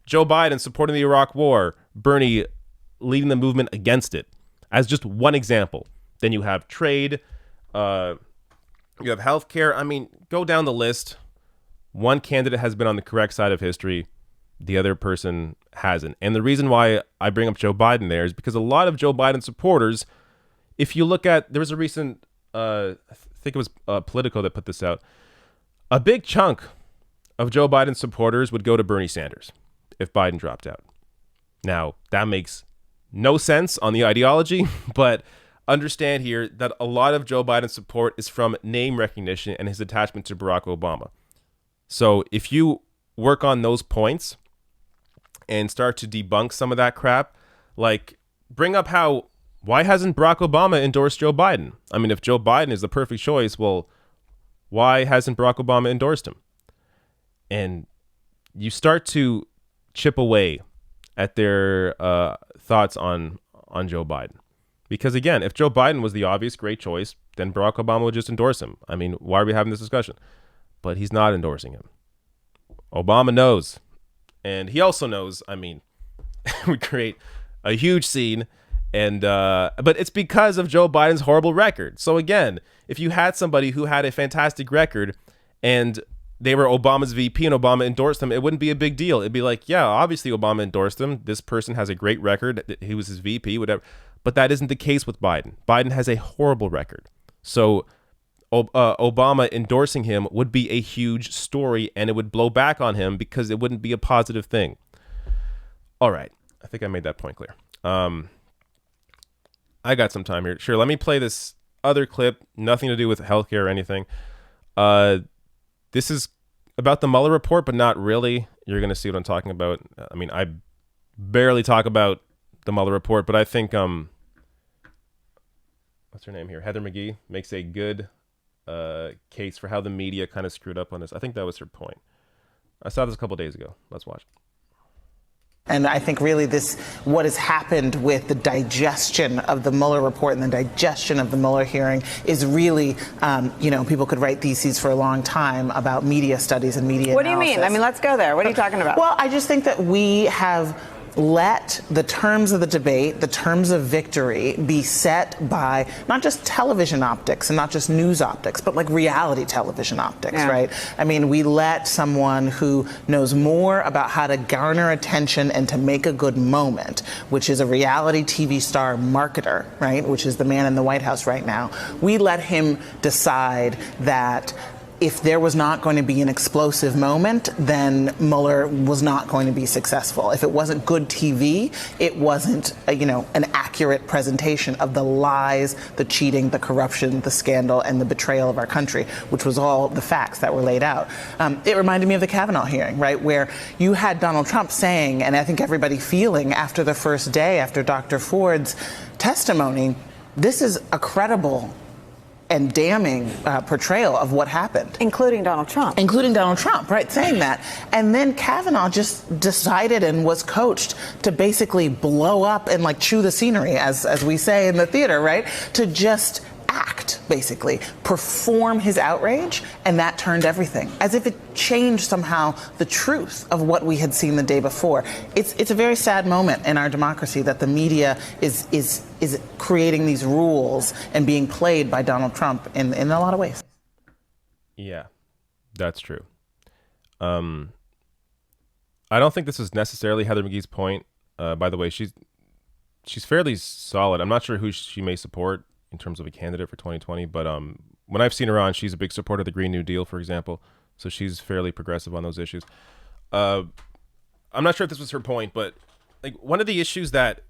A: Joe Biden supporting the Iraq War, Bernie leading the movement against it, as just one example. Then you have trade, you have healthcare. I mean, go down the list. One candidate has been on the correct side of history. The other person hasn't. And the reason why I bring up Joe Biden there is because a lot of Joe Biden supporters, if you look at, there was a recent, I think it was Politico that put this out, a big chunk of Joe Biden supporters would go to Bernie Sanders if Biden dropped out. Now, that makes no sense on the ideology, but understand here that a lot of Joe Biden's support is from name recognition and his attachment to Barack Obama. So if you work on those points and start to debunk some of that crap, like bring up why hasn't Barack Obama endorsed Joe Biden? I mean, if Joe Biden is the perfect choice, well, why hasn't Barack Obama endorsed him? And you start to chip away at their thoughts on Joe Biden. Because again, if Joe Biden was the obvious great choice, then Barack Obama would just endorse him. I mean, why are we having this discussion? But he's not endorsing him. Obama knows. And he also knows, I mean, we create a huge scene, and but it's because of Joe Biden's horrible record. So again, if you had somebody who had a fantastic record and they were Obama's VP and Obama endorsed them, it wouldn't be a big deal. It'd be like, yeah, obviously Obama endorsed him. This person has a great record. He was his VP, whatever. But that isn't the case with Biden. Biden has a horrible record. So Obama endorsing him would be a huge story, and it would blow back on him because it wouldn't be a positive thing. All right. I think I made that point clear. I got some time here. Sure, let me play this other clip. Nothing to do with healthcare or anything. This is about the Mueller report, but not really. You're going to see what I'm talking about. I mean, I barely talk about the Mueller report, but I think what's her name here? Heather McGhee makes a good case for how the media kind of screwed up on this. I think that was her point. I saw this a couple days ago. Let's watch it.
L: And I think really what has happened with the digestion of the Mueller report and the digestion of the Mueller hearing is really, people could write theses for a long time about media studies and media
M: What do you
L: analysis.
M: mean? I mean, let's go there. What are you talking about?
L: Well, I just think that we have let the terms of the debate, the terms of victory, be set by not just television optics and not just news optics, but like reality television optics, right? I mean, we let someone who knows more about how to garner attention and to make a good moment, which is a reality TV star marketer, right? Which is the man in the White House right now. We let him decide that if there was not going to be an explosive moment, then Mueller was not going to be successful. If it wasn't good TV, it wasn't, an accurate presentation of the lies, the cheating, the corruption, the scandal, and the betrayal of our country, which was all the facts that were laid out. It reminded me of the Kavanaugh hearing, right, where you had Donald Trump saying, and I think everybody feeling after the first day, after Dr. Ford's testimony, this is a credible and damning portrayal of what happened.
M: Including Donald Trump.
L: Including Donald Trump, right, saying that. And then Kavanaugh just decided and was coached to basically blow up and like chew the scenery, as we say in the theater, right? To just act, basically, perform his outrage, and that turned everything. As if it changed somehow the truth of what we had seen the day before. It's a very sad moment in our democracy that the media is creating these rules and being played by Donald Trump in a lot of ways.
A: Yeah, that's true. I don't think this is necessarily Heather McGhee's point. By the way, she's fairly solid. I'm not sure who she may support in terms of a candidate for 2020, but when I've seen her on, she's a big supporter of the Green New Deal, for example. So she's fairly progressive on those issues. I'm not sure if this was her point, but like one of the issues that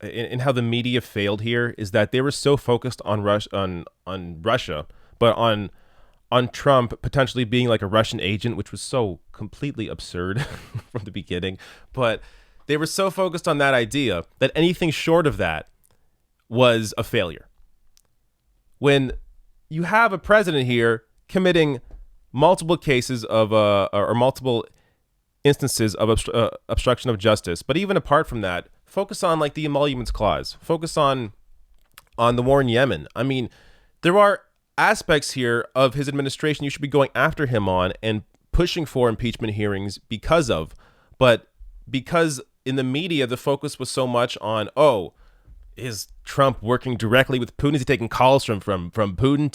A: in how the media failed here is that they were so focused on Russia, but on Trump potentially being like a Russian agent, which was so completely absurd from the beginning. But they were so focused on that idea that anything short of that was a failure. When you have a president here committing multiple cases of or multiple instances of obstruction of justice, but even apart from that, focus on like the emoluments clause, focus on the war in Yemen. I mean, there are aspects here of his administration you should be going after him on and pushing for impeachment hearings because in the media the focus was so much on, is Trump working directly with Putin? Is he taking calls from Putin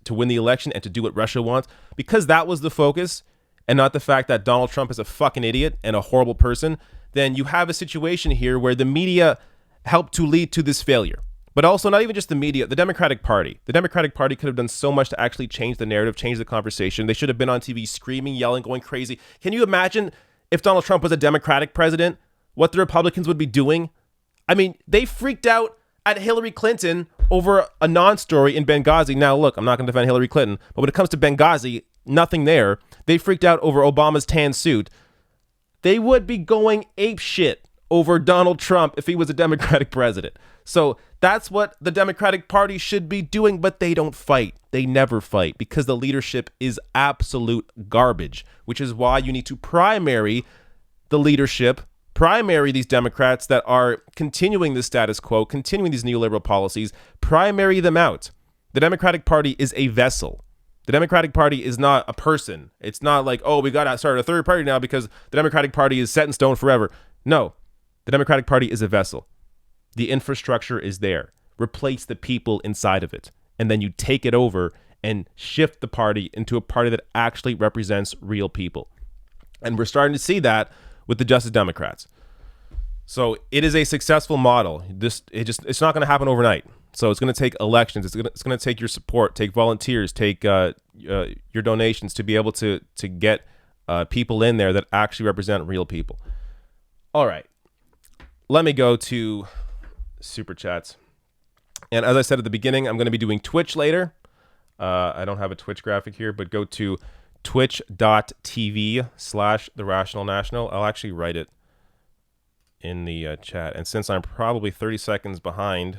A: to win the election and to do what Russia wants? Because that was the focus and not the fact that Donald Trump is a fucking idiot and a horrible person, then you have a situation here where the media helped to lead to this failure. But also not even just the media, the Democratic Party. The Democratic Party could have done so much to actually change the narrative, change the conversation. They should have been on TV screaming, yelling, going crazy. Can you imagine if Donald Trump was a Democratic president, what the Republicans would be doing? I mean, they freaked out at Hillary Clinton over a non-story in Benghazi. Now, look, I'm not going to defend Hillary Clinton, but when it comes to Benghazi, nothing there. They freaked out over Obama's tan suit. They would be going apeshit over Donald Trump if he was a Democratic president. So that's what the Democratic Party should be doing, but they don't fight. They never fight because the leadership is absolute garbage, which is why you need to primary the leadership, primary these Democrats that are continuing the status quo, continuing these neoliberal policies, primary them out. The Democratic Party is a vessel. The Democratic Party is not a person. It's not like, we got to start a third party now because the Democratic Party is set in stone forever. No, the Democratic Party is a vessel. The infrastructure is there. Replace the people inside of it. And then you take it over and shift the party into a party that actually represents real people. And we're starting to see that with the Justice Democrats. So it is a successful model. It's not going to happen overnight. So it's going to take elections. It's going to take your support, take volunteers, take your donations to be able to get people in there that actually represent real people. All right. Let me go to Super Chats. And as I said at the beginning, I'm going to be doing Twitch later. I don't have a Twitch graphic here, but go to twitch.tv/TheRationalNational. I'll actually write it in the chat. And since I'm probably 30 seconds behind,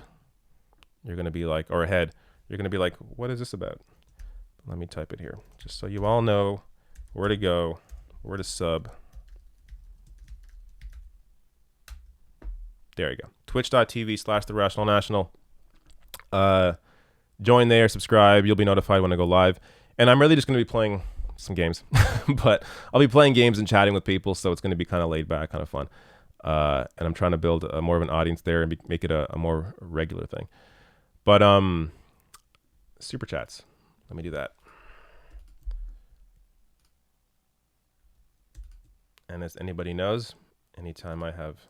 A: you're going to be like, or ahead, you're going to be like, what is this about? Let me type it here, just so you all know where to go, where to sub. There you go. Twitch.tv/TheRationalNational. Join there, subscribe. You'll be notified when I go live. And I'm really just going to be playing some games. But I'll be playing games and chatting with people, so it's going to be kind of laid back, kind of fun. And I'm trying to build more of an audience there and make it a more regular thing. But Super Chats. Let me do that. And as anybody knows, anytime I have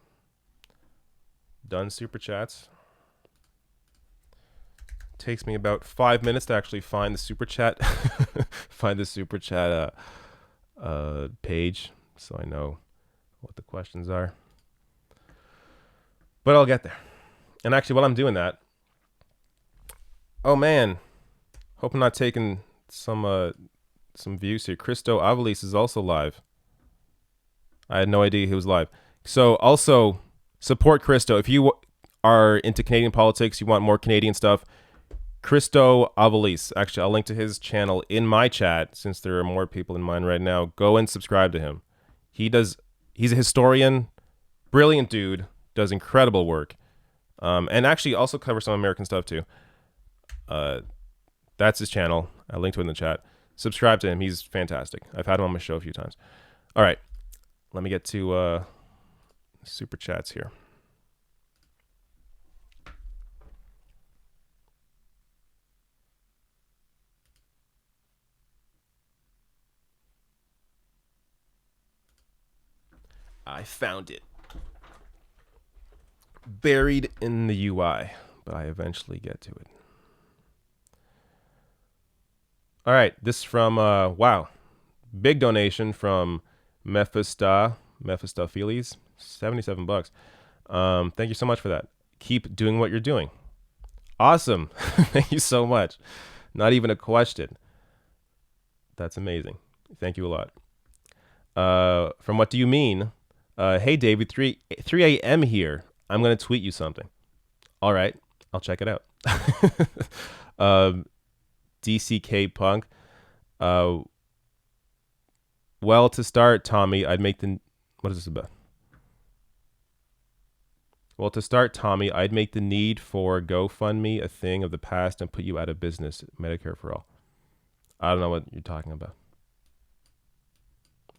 A: done Super Chats, it takes me about 5 minutes to actually find the Super Chat, page, so I know what the questions are. But I'll get there. And actually, while I'm doing that, oh man, hope I'm not taking some views here. Christo Avalis is also live. I had no idea he was live. So also support Christo. If you are into Canadian politics, you want more Canadian stuff, Christo Avalis. Actually, I'll link to his channel in my chat since there are more people in mine right now. Go and subscribe to him. He's a historian, brilliant dude, does incredible work. And actually also covers some American stuff too. That's his channel. I'll link to it in the chat. Subscribe to him. He's fantastic. I've had him on my show a few times. All right. Let me get to Super Chats here. I found it. Buried in the UI, but I eventually get to it. All right, this from, wow, big donation from Mephistopheles, $77. Thank you so much for that. Keep doing what you're doing. Awesome. Thank you so much. Not even a question. That's amazing. Thank you a lot. From What Do You Mean? Hey, David, 3 a.m. here. I'm going to tweet you something. All right. I'll check it out. DCK Punk. Well, to start, Tommy, I'd make the... What is this about? Well, to start, Tommy, I'd make the need for GoFundMe a thing of the past and put you out of business. Medicare for all. I don't know what you're talking about.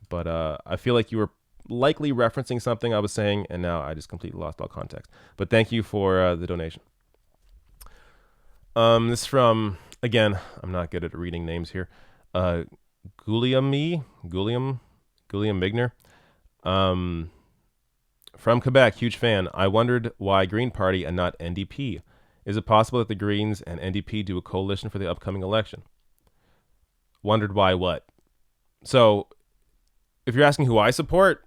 A: But I feel like you were likely referencing something I was saying, and now I just completely lost all context. But thank you for the donation. This is from, again, I'm not good at reading names here. Guillaume Migner. From Quebec, huge fan. I wondered why Green Party and not NDP. Is it possible that the Greens and NDP do a coalition for the upcoming election? Wondered why what? So, if you're asking who I support,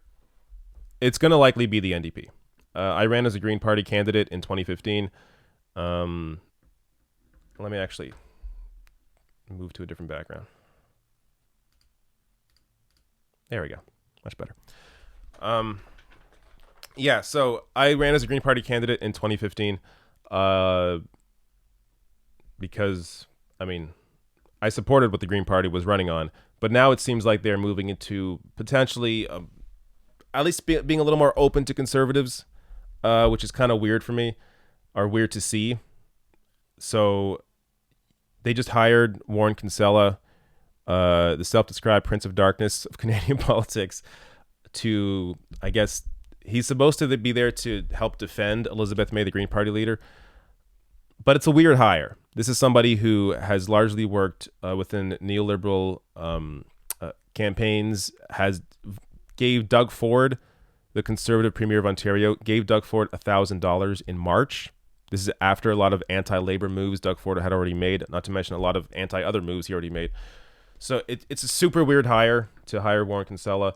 A: it's going to likely be the NDP. I ran as a Green Party candidate in 2015. Let me actually move to a different background. There we go. Much better. Yeah, so I ran as a Green Party candidate in 2015 because, I mean, I supported what the Green Party was running on, but now it seems like they're moving into potentially at least being a little more open to conservatives, which is kind of weird for me, or weird to see. So they just hired Warren Kinsella, the self-described Prince of Darkness of Canadian politics, to, I guess, he's supposed to be there to help defend Elizabeth May, the Green Party leader. But it's a weird hire. This is somebody who has largely worked within neoliberal campaigns, gave Doug Ford, the Conservative Premier of Ontario, gave Doug Ford $1,000 in March. This is after a lot of anti-labor moves Doug Ford had already made, not to mention a lot of anti-other moves he already made. So it's a super weird hire to hire Warren Kinsella.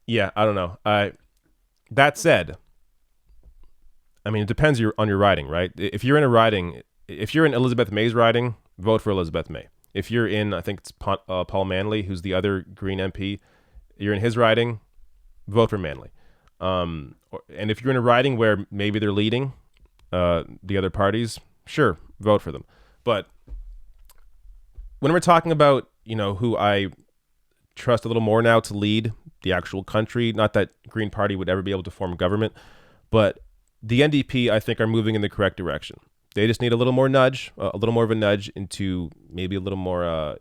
A: Yeah, I don't know. That said, I mean, it depends on your riding, right? If you're in a riding, if you're in Elizabeth May's riding, vote for Elizabeth May. If you're in, I think it's Paul Manley, who's the other Green MP, you're in his riding, vote for Manley. And if you're in a riding where maybe they're leading the other parties, sure, vote for them. But when we're talking about, who I trust a little more now to lead the actual country, not that Green Party would ever be able to form government, but the NDP, I think, are moving in the correct direction. They just need a little more nudge, a little more of a nudge into maybe a little more,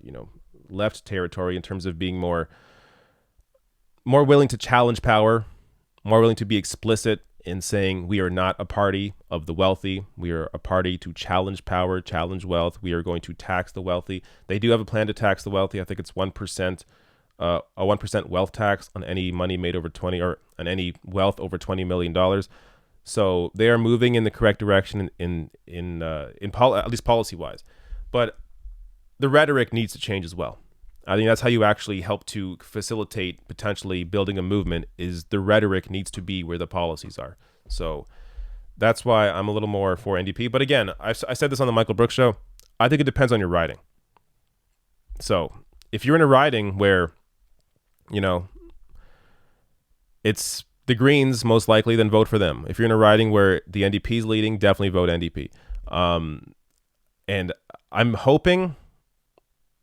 A: left territory in terms of being more willing to challenge power, more willing to be explicit in saying we are not a party of the wealthy. We are a party to challenge power, challenge wealth. We are going to tax the wealthy. They do have a plan to tax the wealthy. I think it's 1%, a 1% wealth tax on any money made over 20 or on any wealth over $20 million. So they are moving in the correct direction at least policy wise. But the rhetoric needs to change as well. I think that's how you actually help to facilitate potentially building a movement, is the rhetoric needs to be where the policies are. So that's why I'm a little more for NDP. But again, I said this on the Michael Brooks show. I think it depends on your riding. So if you're in a riding where, it's the Greens most likely, then vote for them. If you're in a riding where the NDP is leading, definitely vote NDP. And I'm hoping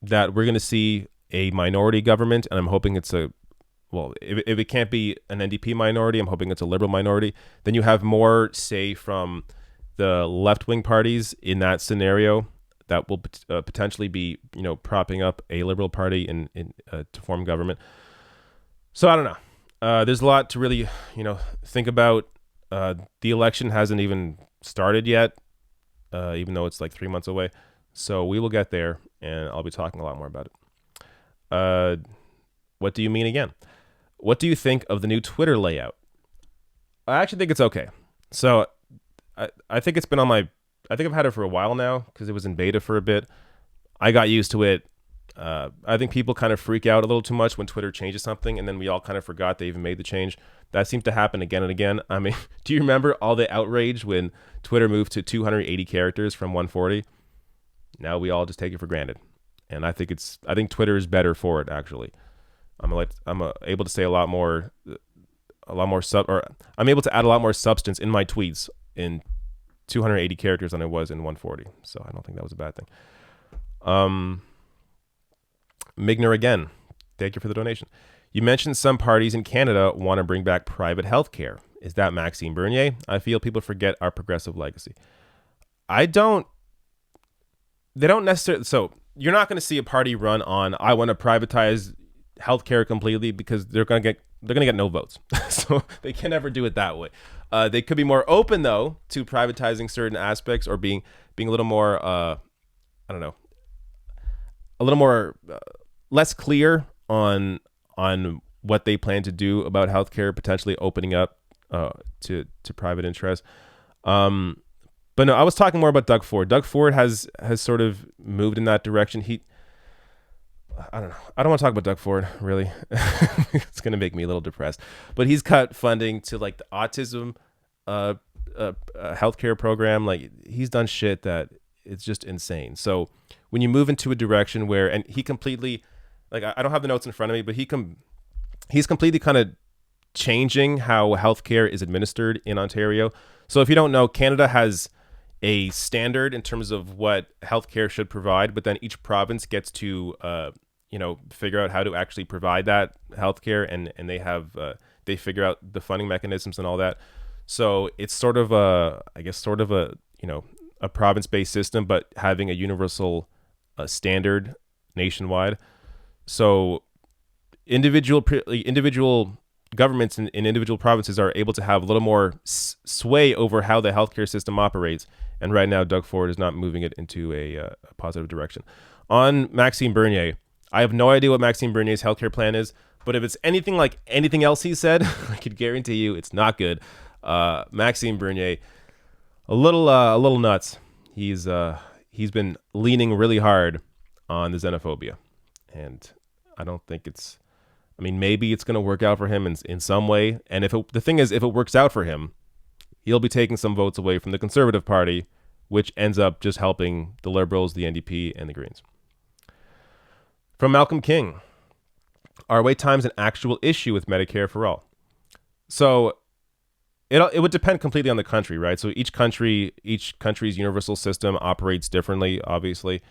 A: that we're going to see a minority government, and I'm hoping it's if it can't be an NDP minority, I'm hoping it's a liberal minority. Then you have more say from the left-wing parties in that scenario that will potentially be, propping up a liberal party to form government. So I don't know. There's a lot to really, think about. The election hasn't even started yet, even though it's like 3 months away. So we will get there, and I'll be talking a lot more about it. What do you mean again? What do you think of the new Twitter layout? I actually think it's okay. So I think it's been I think I've had it for a while now because it was in beta for a bit. I got used to it. I think people kind of freak out a little too much when Twitter changes something, and then we all kind of forgot they even made the change. That seems to happen again and again. I mean, do you remember all the outrage when Twitter moved to 280 characters from 140? Now we all just take it for granted. And I think Twitter is better for it, actually. I'm able to say I'm able to add a lot more substance in my tweets in 280 characters than I was in 140. So I don't think that was a bad thing. Migner again, thank you for the donation. You mentioned some parties in Canada want to bring back private health care. Is that Maxime Bernier? I feel people forget our progressive legacy. They don't necessarily. So you're not going to see a party run on I want to privatize healthcare completely, because they're going to get no votes. So they can never do it that way. They could be more open though to privatizing certain aspects, or being a little more less clear on what they plan to do about healthcare, potentially opening up to private interests. But no, I was talking more about Doug Ford. Doug Ford has sort of moved in that direction. I don't know. I don't want to talk about Doug Ford, really. It's going to make me a little depressed. But he's cut funding to like the autism healthcare program. Like, he's done shit that it's just insane. So when you move into a direction where, and he completely, like, I don't have the notes in front of me, but he's completely kind of changing how healthcare is administered in Ontario. So if you don't know, Canada has a standard in terms of what healthcare should provide, but then each province gets to figure out how to actually provide that healthcare, and they figure out the funding mechanisms and all that. So it's sort of a province-based system, but having a universal standard nationwide. So individual governments in individual provinces are able to have a little more sway over how the healthcare system operates. And right now, Doug Ford is not moving it into a positive direction. On Maxime Bernier, I have no idea what Maxime Bernier's healthcare plan is, but if it's anything like anything else he said, I could guarantee you it's not good. Maxime Bernier, a little nuts. He's been leaning really hard on the xenophobia, and I don't think it's I mean, maybe it's going to work out for him in some way. And the thing is, if it works out for him, he'll be taking some votes away from the Conservative Party, which ends up just helping the Liberals, the NDP, and the Greens. From Malcolm King, are wait times an actual issue with Medicare for all? So it would depend completely on the country, right? So each country's universal system operates differently, obviously.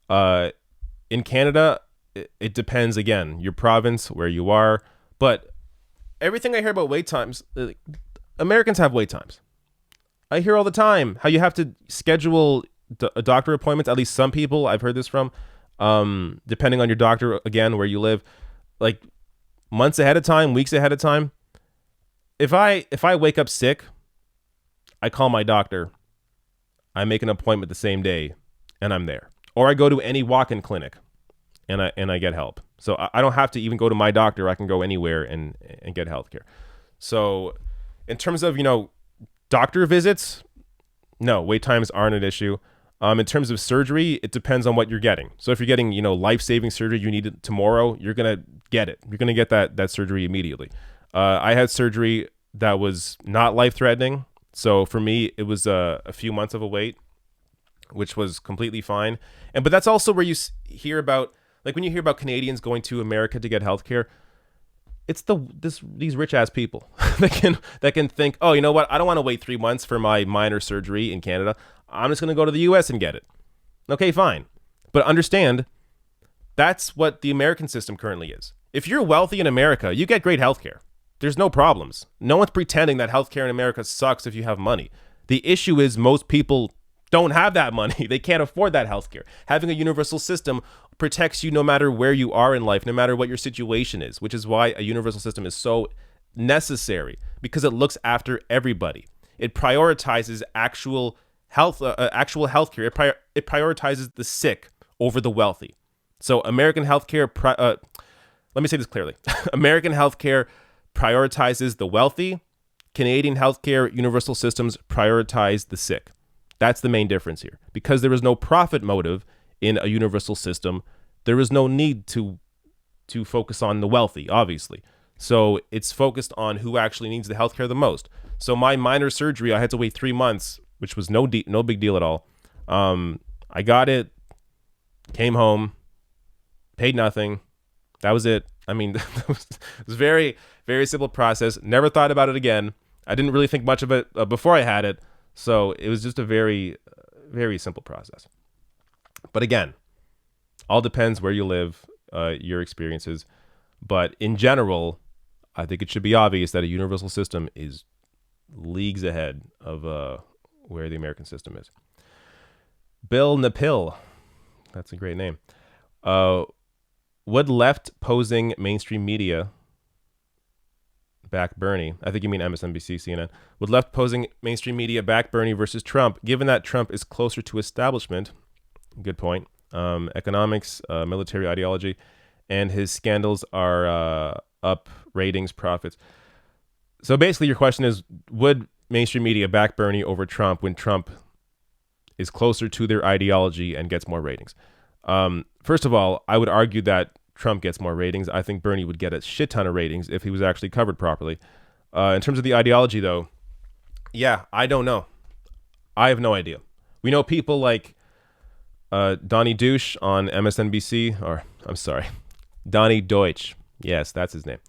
A: In Canada, it depends, again, your province, where you are. But everything I hear about wait times, Americans have wait times. I hear all the time how you have to schedule doctor appointments. At least some people, I've heard this from, depending on your doctor, again, where you live, like months ahead of time, weeks ahead of time. If I wake up sick, I call my doctor. I make an appointment the same day, and I'm there. Or I go to any walk-in clinic, and I get help. So I don't have to even go to my doctor. I can go anywhere and get healthcare. So in terms of, doctor visits, no, wait times aren't an issue. In terms of surgery, it depends on what you're getting. So if you're getting, life-saving surgery, you need it tomorrow, you're going to get it. You're going to get that surgery immediately. I had surgery that was not life-threatening. So for me, it was a few months of a wait, which was completely fine. But that's also where you hear about, like when you hear about Canadians going to America to get healthcare, it's these rich ass people that can think, oh, you know what? I don't want to wait 3 months for my minor surgery in Canada. I'm just going to go to the US and get it. Okay, fine. But understand, that's what the American system currently is. If you're wealthy in America, you get great healthcare. There's no problems. No one's pretending that healthcare in America sucks if you have money. The issue is most people don't have that money. They can't afford that healthcare. Having a universal system protects you no matter where you are in life, no matter what your situation is, which is why a universal system is so necessary, because it looks after everybody. It prioritizes actual healthcare. It prioritizes the sick over the wealthy. So American healthcare, let me say this clearly. American healthcare prioritizes the wealthy. Canadian healthcare universal systems prioritize the sick. That's the main difference here. Because there is no profit motive in a universal system, there is no need to focus on the wealthy, obviously. So it's focused on who actually needs the healthcare the most. So my minor surgery, I had to wait 3 months, which was no big deal at all. I got it, came home, paid nothing. That was it. I mean, it was very, very simple process. Never thought about it again. I didn't really think much of it before I had it. So it was just a very, very simple process. But again, all depends where you live, your experiences. But in general, I think it should be obvious that a universal system is leagues ahead of where the American system is. Bill Napil, that's a great name. Would left-posing mainstream media back Bernie? I think you mean MSNBC, CNN. Would left-posing mainstream media back Bernie versus Trump, given that Trump is closer to establishment? Good point. Economics, military ideology, and his scandals are up ratings, profits. So basically your question is, would mainstream media back Bernie over Trump when Trump is closer to their ideology and gets more ratings? First of all, I would argue that Trump gets more ratings. I think Bernie would get a shit ton of ratings if he was actually covered properly. In terms of the ideology, though, yeah, I don't know. I have no idea. We know people like Donnie Douche on MSNBC, or I'm sorry, Donnie Deutsch. Yes, that's his name.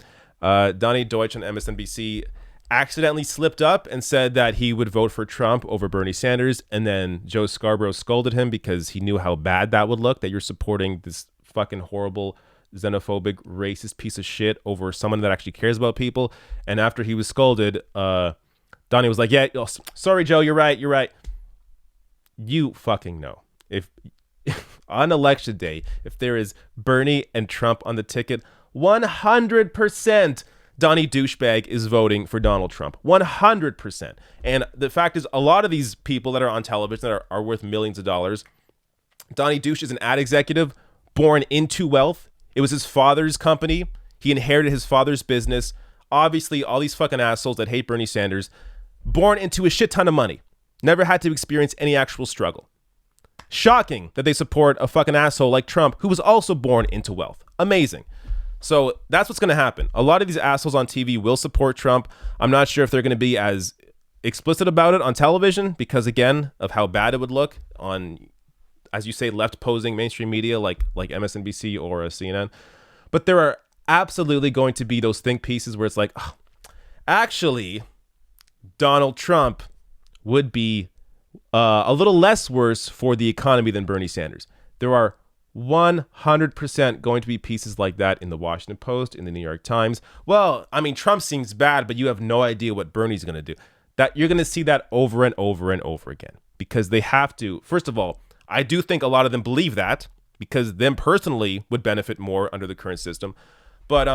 A: Donnie Deutsch on MSNBC accidentally slipped up and said that he would vote for Trump over Bernie Sanders. And then Joe Scarborough scolded him because he knew how bad that would look, that you're supporting this fucking horrible, xenophobic, racist piece of shit over someone that actually cares about people. And after he was scolded, Donnie was like, yeah, oh, sorry, Joe, you're right. You fucking know. If on election day, if there is Bernie and Trump on the ticket, 100% Donnie douchebag is voting for Donald Trump. 100%. And the fact is, a lot of these people that are on television that are worth millions of dollars, Donnie Douche is an ad executive born into wealth. It was his father's company. He inherited his father's business. Obviously, all these fucking assholes that hate Bernie Sanders, born into a shit ton of money, never had to experience any actual struggle. Shocking that they support a fucking asshole like Trump, who was also born into wealth. Amazing. So that's what's going to happen. A lot of these assholes on TV will support Trump. I'm not sure if they're going to be as explicit about it on television because, again, of how bad it would look on, as you say, left posing mainstream media like MSNBC or CNN. But there are absolutely going to be those think pieces where it's like, oh, actually, Donald Trump would be a little less worse for the economy than Bernie Sanders. There are 100% going to be pieces like that in the Washington Post, in the New York Times. Well, I mean, Trump seems bad, but you have no idea what Bernie's going to do. That you're going to see that over and over and over again because they have to. First of all, I do think a lot of them believe that because them personally would benefit more under the current system. But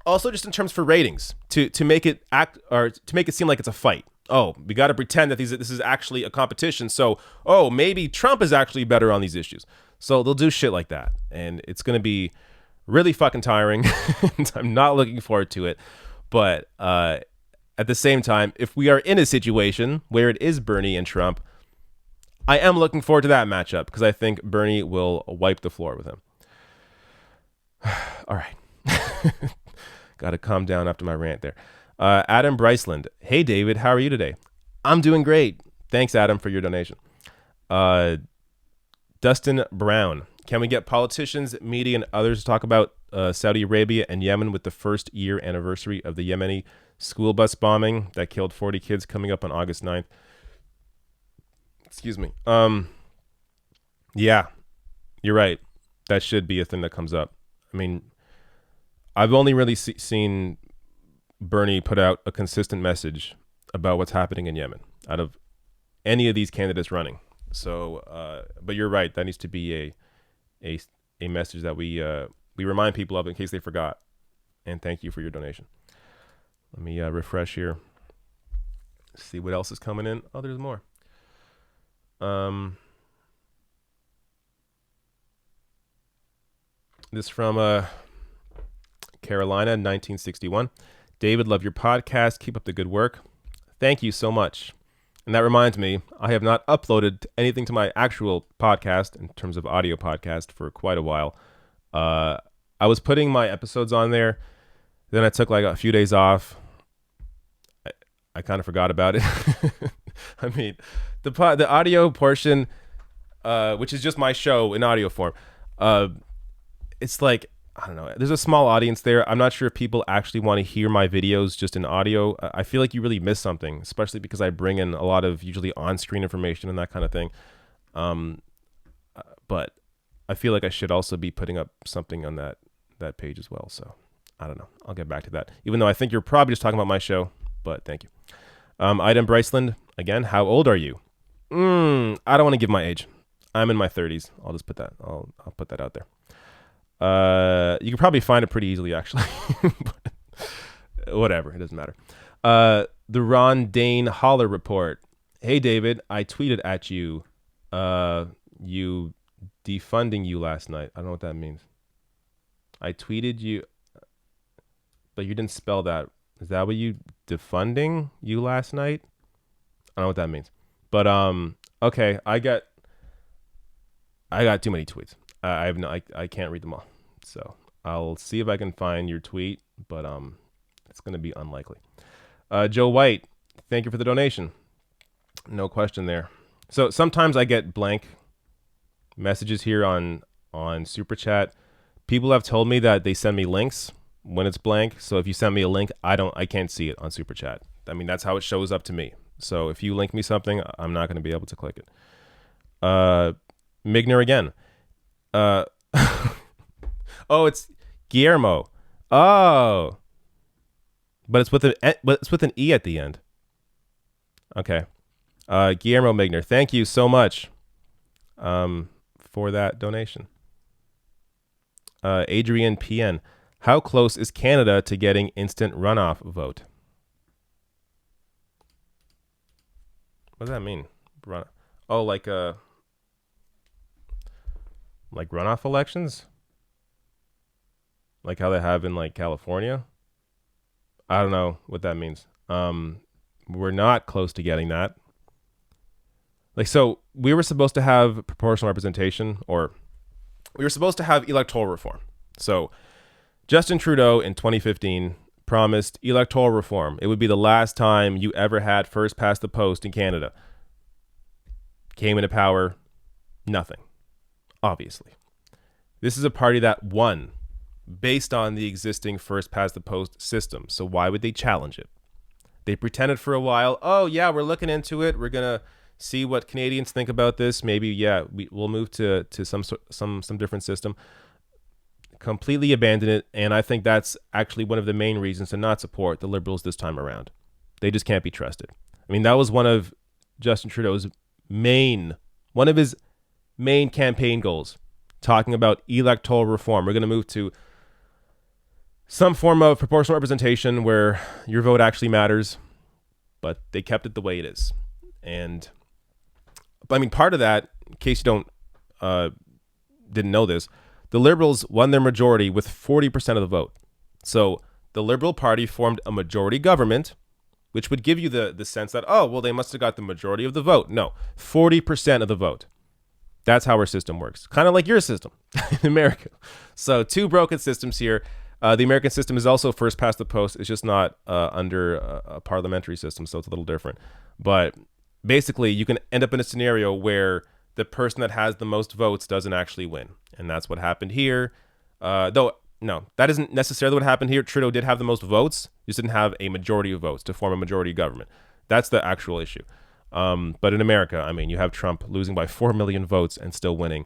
A: also just in terms for ratings, to make it act or to make it seem like it's a fight. Oh, we got to pretend that this is actually a competition. So, oh, maybe Trump is actually better on these issues. So they'll do shit like that. And it's going to be really fucking tiring. I'm not looking forward to it. But at the same time, if we are in a situation where it is Bernie and Trump, I am looking forward to that matchup because I think Bernie will wipe the floor with him. All right. Got to calm down after my rant there. Adam Bryceland. Hey, David. How are you today? I'm doing great. Thanks, Adam, for your donation. Dustin Brown. Can we get politicians, media, and others to talk about Saudi Arabia and Yemen with the first year anniversary of the Yemeni school bus bombing that killed 40 kids coming up on August 9th? Excuse me. Yeah, you're right. That should be a thing that comes up. I mean, I've only really seen Bernie put out a consistent message about what's happening in Yemen out of any of these candidates running. So, but you're right. That needs to be a message that we remind people of in case they forgot. And thank you for your donation. Let me refresh here. See what else is coming in. Oh, there's more. This from Carolina, 1961. David, love your podcast. Keep up the good work. Thank you so much. And that reminds me, I have not uploaded anything to my actual podcast in terms of audio podcast for quite a while. I was putting my episodes on there. Then I took like a few days off. I kind of forgot about it. I mean, the audio portion, which is just my show in audio form, it's like, I don't know. There's a small audience there. I'm not sure if people actually want to hear my videos just in audio. I feel like you really miss something, especially because I bring in a lot of usually on-screen information and that kind of thing. But I feel like I should also be putting up something on that page as well. So I don't know. I'll get back to that. Even though I think you're probably just talking about my show, but thank you. Item Bryceland, again, how old are you? I don't want to give my age. I'm in my 30s. I'll just put that. I'll put that out there. You can probably find it pretty easily, actually. Whatever, it doesn't matter. The Ron Dane Holler report. Hey, David, I tweeted at you, you defunding you last night. I don't know what that means. I tweeted you, but you didn't spell that. Is that what you defunding you last night? I don't know what that means. But okay, I got too many tweets. I can't read them all. So I'll see if I can find your tweet, but it's going to be unlikely. Joe White, thank you for the donation. No question there. So sometimes I get blank messages here on Super Chat. People have told me that they send me links when it's blank. So if you send me a link, I can't see it on Super Chat. I mean, that's how it shows up to me. So if you link me something, I'm not going to be able to click it. Migner again. Oh, it's Guillermo. Oh, but it's with an E at the end. Okay. Guillermo Migner, thank you so much for that donation. Adrian PN, how close is Canada to getting instant runoff vote? What does that mean? Oh, like runoff elections? Like how they have in like California? I don't know what that means. We're not close to getting that. Like, so we were supposed to have proportional representation, or we were supposed to have electoral reform. So Justin Trudeau in 2015 promised electoral reform. It would be the last time you ever had first past the post in Canada. Came into power, nothing, obviously. This is a party that won based on the existing first past the post system. So why would they challenge it? They pretended for a while, oh yeah, we're looking into it. We're going to see what Canadians think about this. Maybe, yeah, we'll move to some different system. Completely abandon it. And I think that's actually one of the main reasons to not support the Liberals this time around. They just can't be trusted. I mean, that was one of Justin Trudeau's main campaign goals, talking about electoral reform. We're going to move to some form of proportional representation where your vote actually matters, but they kept it the way it is. And I mean, part of that, in case you didn't know this, the Liberals won their majority with 40% of the vote. So the Liberal Party formed a majority government, which would give you the sense that, oh, well, they must have got the majority of the vote. No, 40% of the vote. That's how our system works. Kind of like your system in America. So two broken systems here. The American system is also first past the post. It's just not under a parliamentary system, so it's a little different. But basically, you can end up in a scenario where the person that has the most votes doesn't actually win. And that's what happened here. Though, no, that isn't necessarily what happened here. Trudeau did have the most votes. Just didn't have a majority of votes to form a majority government. That's the actual issue. But in America, I mean, you have Trump losing by 4 million votes and still winning.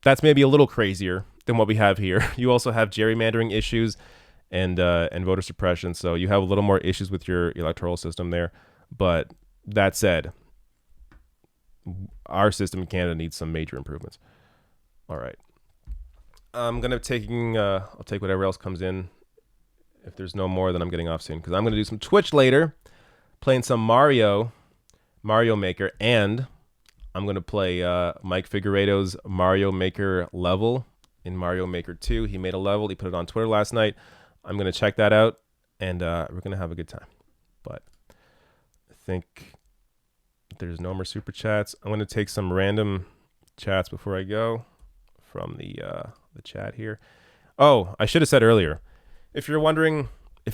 A: That's maybe a little crazier than what we have here. You also have gerrymandering issues and voter suppression. So you have a little more issues with your electoral system there. But that said, our system in Canada needs some major improvements. All right. I'm going to I'll take whatever else comes in. If there's no more, then I'm getting off soon because I'm going to do some Twitch later, playing some Mario Maker, and I'm going to play Mike Figueiredo's Mario Maker level in Mario Maker 2. He made a level. He put it on Twitter last night. I'm going to check that out, and we're going to have a good time. But I think there's no more super chats. I'm going to take some random chats before I go from the chat here. Oh, I should have said earlier, if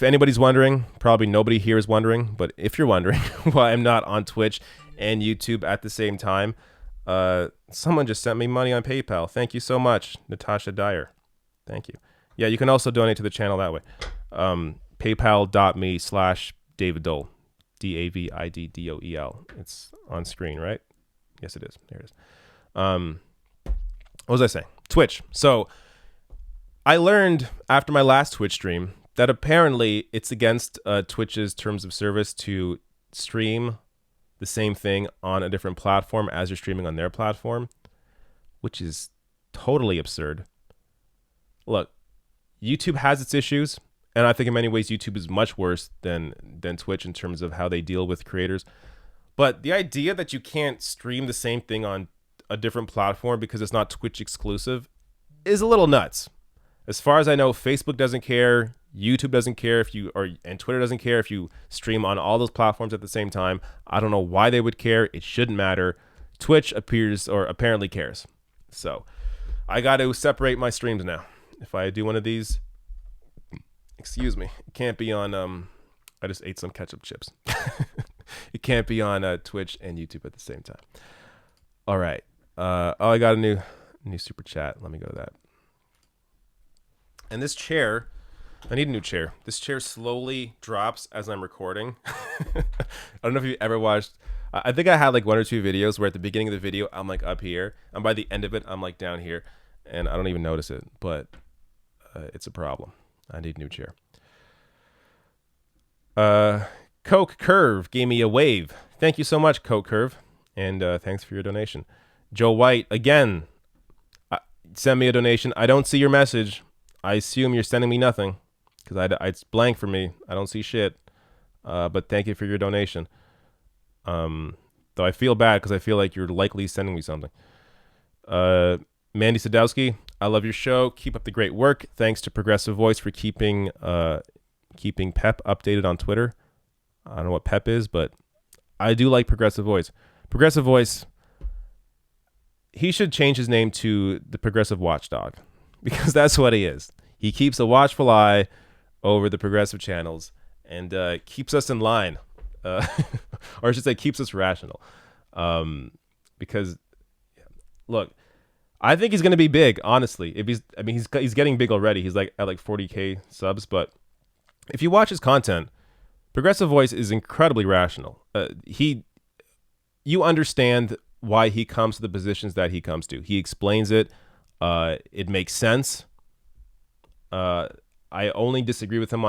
A: anybody's wondering, probably nobody here is wondering, but if you're wondering why I'm not on Twitch and YouTube at the same time, someone just sent me money on PayPal. Thank you so much, Natasha Dyer. Thank you. Yeah, you can also donate to the channel that way. PayPal.me/David Dole, DAVIDDOEL. It's on screen, right? Yes, it is. There it is. What was I saying? Twitch. So I learned after my last Twitch stream that apparently it's against Twitch's terms of service to stream the same thing on a different platform as you're streaming on their platform, which is totally absurd. Look, YouTube has its issues, and I think in many ways YouTube is much worse than Twitch in terms of how they deal with creators. But the idea that you can't stream the same thing on a different platform because it's not Twitch exclusive is a little nuts. As far as I know, Facebook doesn't care, YouTube doesn't care and Twitter doesn't care if you stream on all those platforms at the same time. I don't know why they would care. It shouldn't matter. Twitch apparently cares. So I got to separate my streams now. If I do one of these, excuse me, it can't be on, I just ate some ketchup chips. It can't be on Twitch and YouTube at the same time. All right. I got a new super chat. Let me go to that. And this chair, I need a new chair. This chair slowly drops as I'm recording. I don't know if you ever watched. I think I had like one or two videos where at the beginning of the video, I'm like up here. And by the end of it, I'm like down here. And I don't even notice it. But it's a problem. I need a new chair. Coke Curve gave me a wave. Thank you so much, Coke Curve. And thanks for your donation. Joe White, again, send me a donation. I don't see your message. I assume you're sending me nothing because it's blank for me. I don't see shit. But thank you for your donation. Though I feel bad because I feel like you're likely sending me something. Mandy Sadowski, I love your show. Keep up the great work. Thanks to Progressive Voice for keeping Pep updated on Twitter. I don't know what Pep is, but I do like Progressive Voice. Progressive Voice, he should change his name to the Progressive Watchdog because that's what he is. He keeps a watchful eye over the progressive channels and keeps us in line, or I should say, keeps us rational. Because, look, I think he's going to be big. Honestly, he's getting big already. He's like at like 40K subs, but if you watch his content, Progressive Voice is incredibly rational. You understand why he comes to the positions that he comes to. He explains it. It makes sense. I only disagree with him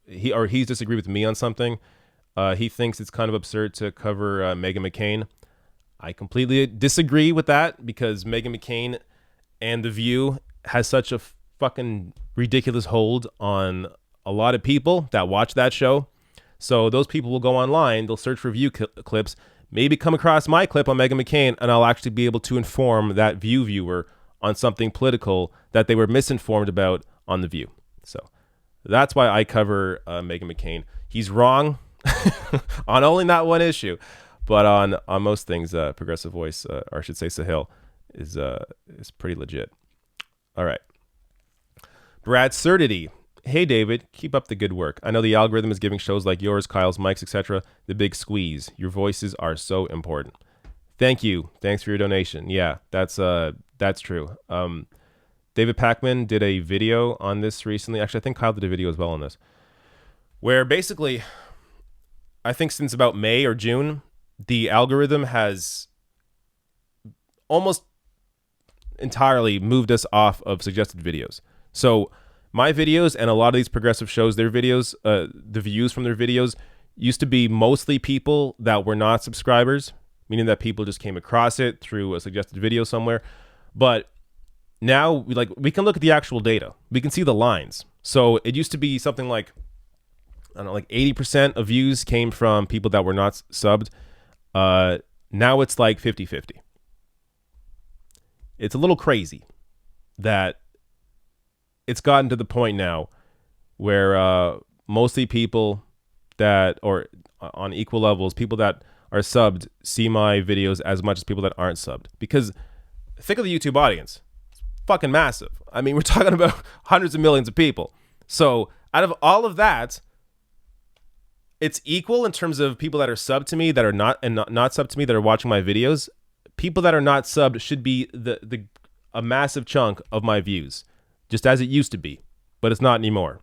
A: he's disagreed with me on something. He thinks it's kind of absurd to cover Meghan McCain. I completely disagree with that because Meghan McCain and The View has such a fucking ridiculous hold on a lot of people that watch that show. So those people will go online, they'll search for View clips, maybe come across my clip on Meghan McCain, and I'll actually be able to inform that View viewer on something political that they were misinformed about on The View. So that's why I cover Meghan McCain. He's wrong on only that one issue, but on most things, Progressive Voice, or I should say Sahil, is pretty legit. All right. Brad Surdity. Hey, David, keep up the good work. I know the algorithm is giving shows like yours, Kyle's, Mike's, etc. the big squeeze. Your voices are so important. Thank you. Thanks for your donation. Yeah, that's true. David Pakman did a video on this recently. Actually, I think Kyle did a video as well on this, where basically, I think since about May or June, the algorithm has almost entirely moved us off of suggested videos. So my videos and a lot of these progressive shows, their videos, the views from their videos used to be mostly people that were not subscribers, meaning that people just came across it through a suggested video somewhere. But now we can look at the actual data. We can see the lines. So it used to be something like, I don't know, like 80% of views came from people that were not subbed. Now it's like 50-50. It's a little crazy that it's gotten to the point now where mostly people that, or on equal levels, people that are subbed see my videos as much as people that aren't subbed. Because think of the YouTube audience. It's fucking massive. I mean, we're talking about hundreds of millions of people. So out of all of that, it's equal in terms of people that are subbed to me that are not, and not subbed to me that are watching my videos. People that are not subbed should be a massive chunk of my views, just as it used to be, but it's not anymore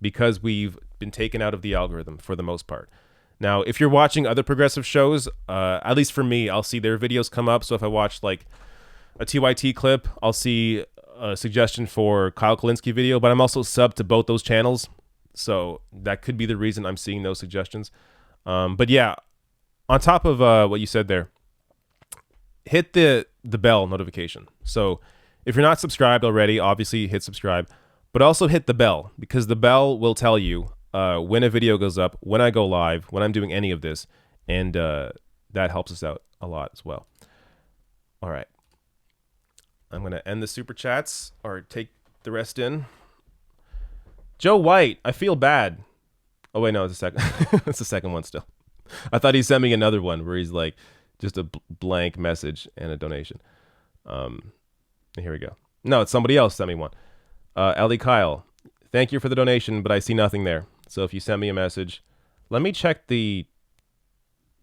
A: because we've been taken out of the algorithm for the most part. Now, if you're watching other progressive shows, at least for me, I'll see their videos come up. So if I watch like a TYT clip, I'll see a suggestion for Kyle Kalinske video, but I'm also subbed to both those channels. So that could be the reason I'm seeing those suggestions. But yeah, on top of what you said there, hit the bell notification. So if you're not subscribed already, obviously hit subscribe, but also hit the bell because the bell will tell you when a video goes up, when I go live, when I'm doing any of this, and that helps us out a lot as well. All right. I'm going to end the super chats or take the rest in. Joe White, I feel bad. Oh, wait, no, it's a second. It's the second one still. I thought he sent me another one where he's like just a blank message and a donation. Here we go. No, it's somebody else sent me one. Ellie Kyle, thank you for the donation, but I see nothing there. So if you send me a message, let me check the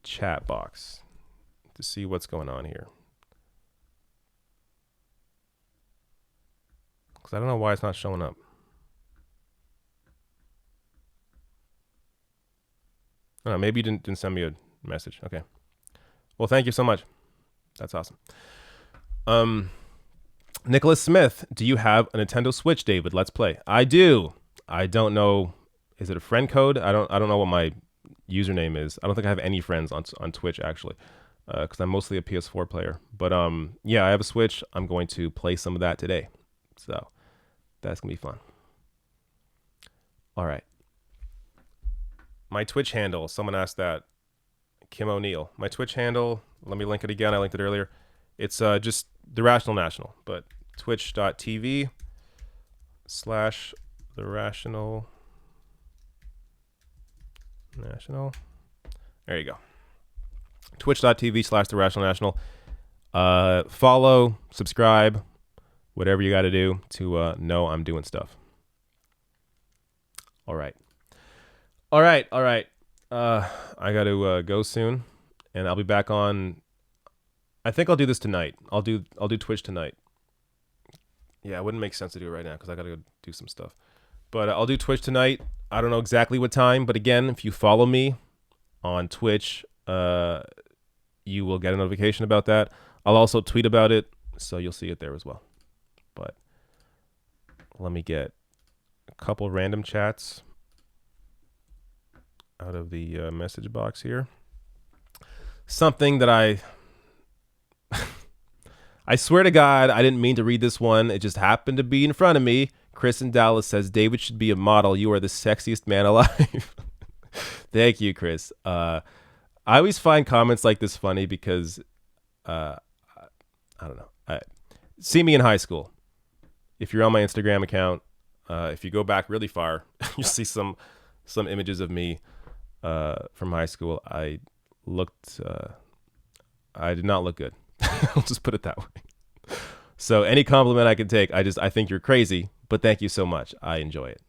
A: chat box to see what's going on here. Because I don't know why it's not showing up. I don't know, maybe you didn't send me a message. Okay. Well, thank you so much. That's awesome. Nicholas Smith, do you have a Nintendo Switch, David? Let's play. I do. I don't know. Is it a friend code? I don't know what my username is. I don't think I have any friends on Twitch actually, because I'm mostly a PS4 player. But yeah, I have a Switch. I'm going to play some of that today, so that's gonna be fun. All right. My Twitch handle. Someone asked that. Kim O'Neill. My Twitch handle. Let me link it again. I linked it earlier. It's just The Rational National, but twitch.tv/The Rational National. There you go. Twitch.tv/The Rational National. Follow, subscribe, whatever you got to do to know I'm doing stuff. All right. I got to go soon, and I'll be back on. I think I'll do this tonight. I'll do Twitch tonight. Yeah, it wouldn't make sense to do it right now because I got to go do some stuff. But I'll do Twitch tonight. I don't know exactly what time, but again, if you follow me on Twitch, you will get a notification about that. I'll also tweet about it, so you'll see it there as well. But let me get a couple random chats out of the message box here. Something that I swear to God, I didn't mean to read this one. It just happened to be in front of me. Chris in Dallas says, David should be a model. You are the sexiest man alive. Thank you, Chris. I always find comments like this funny because, I don't know. See me in high school. If you're on my Instagram account, if you go back really far, you see some images of me from high school. I did not look good. I'll just put it that way. So any compliment I can take, I think you're crazy, but thank you so much. I enjoy it.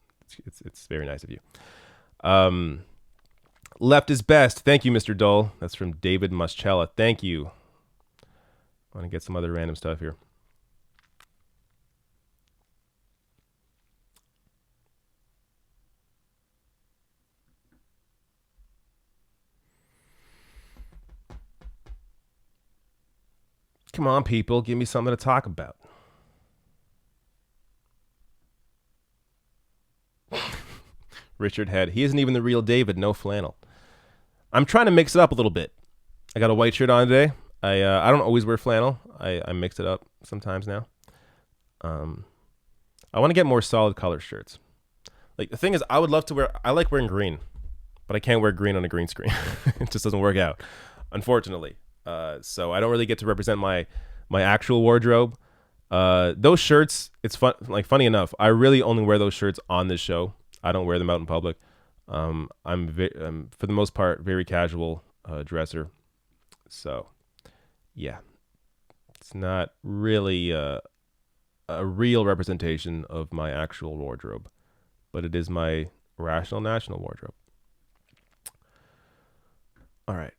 A: It's very nice of you. Left is best. Thank you, Mr. Dole. That's from David Muschella. Thank you. I want to get some other random stuff here. Come on, people. Give me something to talk about. Richard Head. He isn't even the real David. No flannel. I'm trying to mix it up a little bit. I got a white shirt on today. I don't always wear flannel. I mix it up sometimes now. I want to get more solid color shirts. Like the thing is, I would love to wear. I like wearing green, but I can't wear green on a green screen. It just doesn't work out, unfortunately. So I don't really get to represent my actual wardrobe. Those shirts, it's fun. Like funny enough, I really only wear those shirts on this show. I don't wear them out in public. I'm for the most part very casual dresser. So yeah, it's not really a real representation of my actual wardrobe, but it is my rational national wardrobe. All right.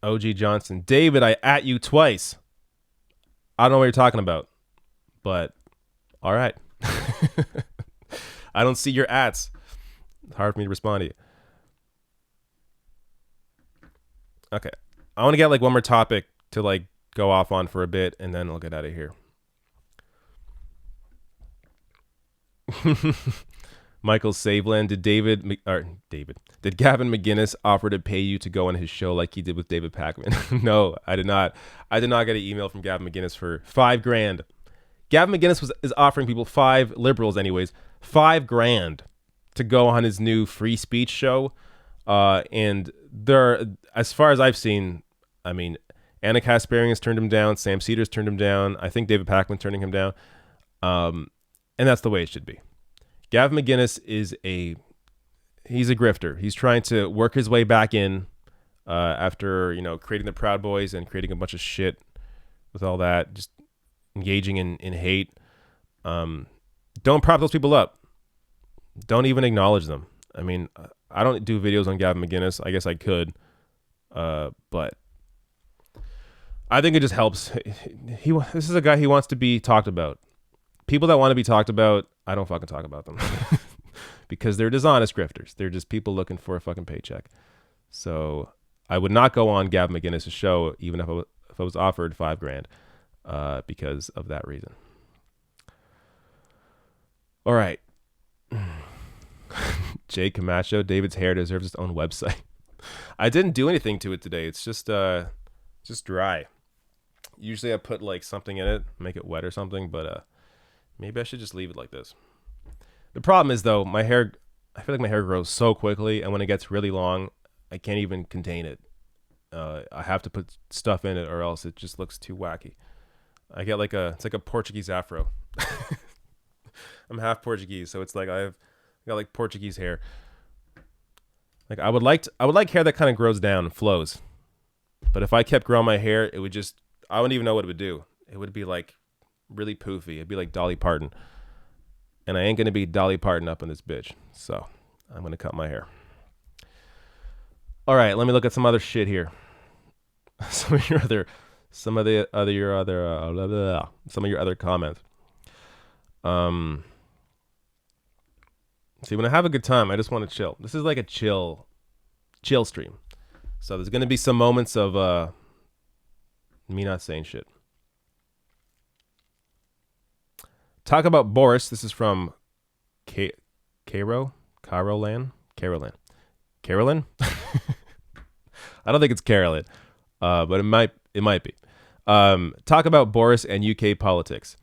A: OG Johnson. David, I at you twice. I don't know what you're talking about, but all right. I don't see your ats. It's hard for me to respond to you. Okay. I want to get like one more topic to like go off on for a bit, and then I'll get out of here. Michael Saveland, did Gavin McGinnis offer to pay you to go on his show like he did with David Pakman? No, I did not. I did not get an email from Gavin McGinnis for $5,000. Gavin McGinnis is offering people liberals anyways, $5,000 to go on his new free speech show. And there, as far as I've seen, I mean, Anna Kasparian has turned him down. Sam Cedars turned him down. I think David Pakman turning him down. And that's the way it should be. Gavin McGinnis he's a grifter. He's trying to work his way back in after, creating the Proud Boys and creating a bunch of shit with all that, just engaging in hate. Don't prop those people up. Don't even acknowledge them. I mean, I don't do videos on Gavin McGinnis. I guess I could, but I think it just helps. This is a guy who wants to be talked about. People that want to be talked about, I don't fucking talk about them because they're dishonest grifters. They're just people looking for a fucking paycheck. So I would not go on Gavin McGinnis' show even if I was offered $5,000 because of that reason. All right. Jay Camacho, David's hair deserves its own website. I didn't do anything to it today. It's just dry. Usually I put like something in it, make it wet or something, but maybe I should just leave it like this. The problem is though, I feel like my hair grows so quickly, and when it gets really long, I can't even contain it. I have to put stuff in it or else it just looks too wacky. I get it's like a Portuguese afro. I'm half Portuguese, so it's like I got like Portuguese hair. Like I would like hair that kind of grows down and flows. But if I kept growing my hair, it would just I wouldn't even know what it would do. It would be like really poofy. It'd be like Dolly Parton. And I ain't going to be Dolly Parton up in this bitch. So I'm going to cut my hair. All right, let me look at some other shit here. Some of your other comments. See, when I have a good time, I just want to chill. This is like a chill stream. So there's going to be some moments of me not saying shit. Talk about Boris. This is from Carolyn. I don't think it's Carolyn, but it might be. Talk about Boris and UK politics.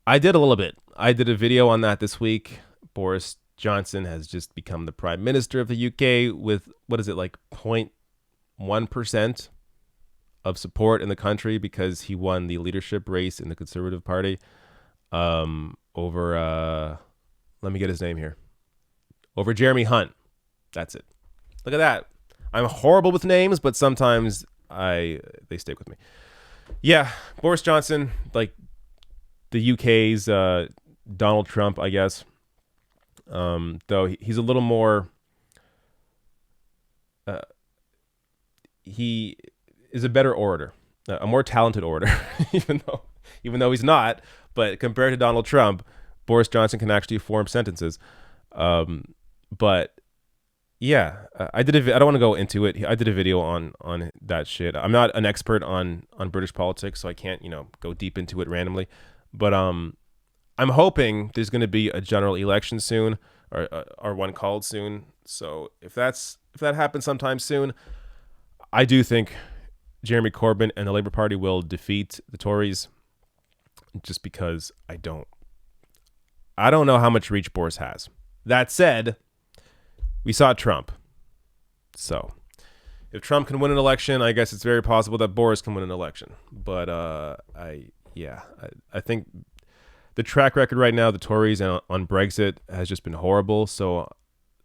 A: I did a little bit. I did a video on that this week. Boris Johnson has just become the Prime Minister of the UK with, what is it, like 0.1% of support in the country because he won the leadership race in the Conservative Party over, let me get his name here, over Jeremy Hunt. That's it. Look at that. I'm horrible with names, but sometimes they stick with me. Yeah, Boris Johnson, like the UK's Donald Trump, I guess. Though he's a little more, he is a better orator, a more talented orator, even though he's not. But compared to Donald Trump, Boris Johnson can actually form sentences. But yeah, I don't want to go into it. I did a video on that shit. I'm not an expert on British politics, so I can't go deep into it randomly. But I'm hoping there's going to be a general election soon, or one called soon. So if that happens sometime soon, I do think Jeremy Corbyn and the Labour Party will defeat the Tories. Just because I don't know how much reach Boris has. That said, we saw Trump. So if Trump can win an election, I guess it's very possible that Boris can win an election. But I think the track record right now, the Tories on Brexit has just been horrible. So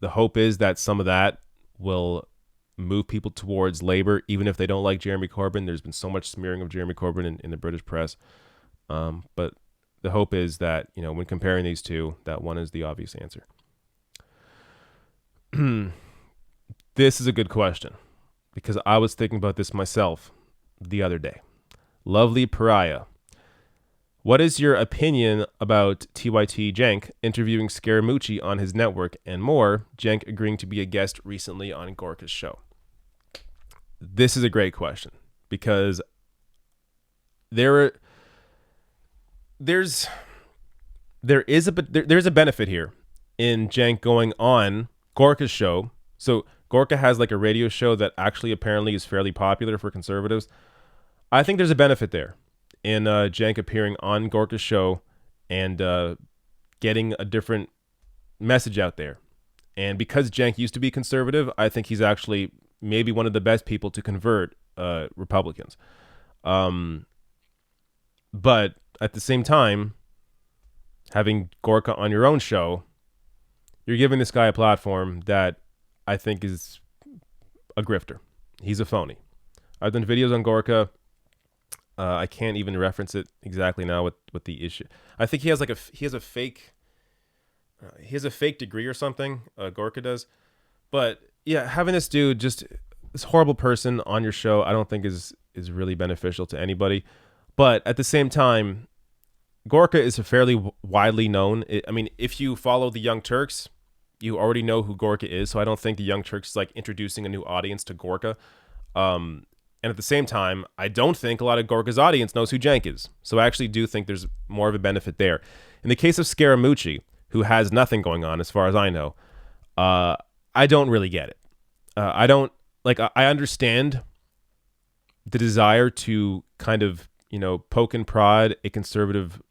A: the hope is that some of that will move people towards Labour, even if they don't like Jeremy Corbyn. There's been so much smearing of Jeremy Corbyn in the British press. But the hope is that, when comparing these two, that one is the obvious answer. This is a good question because I was thinking about this myself the other day. Lovely Pariah. What is your opinion about TYT Cenk interviewing Scaramucci on his network and more, Cenk agreeing to be a guest recently on Gorka's show? This is a great question because there's a benefit here in Cenk going on Gorka's show. So Gorka has like a radio show that actually apparently is fairly popular for conservatives. I think there's a benefit there in Cenk appearing on Gorka's show and getting a different message out there. And because Cenk used to be conservative, I think he's actually maybe one of the best people to convert Republicans. But at the same time, having Gorka on your own show, you're giving this guy a platform that I think is a grifter. He's a phony. I've done videos on Gorka. I can't even reference it exactly now with the issue. I think he has a fake degree or something. Gorka does. But yeah, having this dude, just this horrible person on your show, I don't think is really beneficial to anybody. But at the same time, Gorka is a fairly widely known. If you follow the Young Turks, you already know who Gorka is. So I don't think the Young Turks is like introducing a new audience to Gorka. And at the same time, I don't think a lot of Gorka's audience knows who Cenk is. So I actually do think there's more of a benefit there. In the case of Scaramucci, who has nothing going on as far as I know, I don't really get it. I understand the desire to kind of, poke and prod a conservative,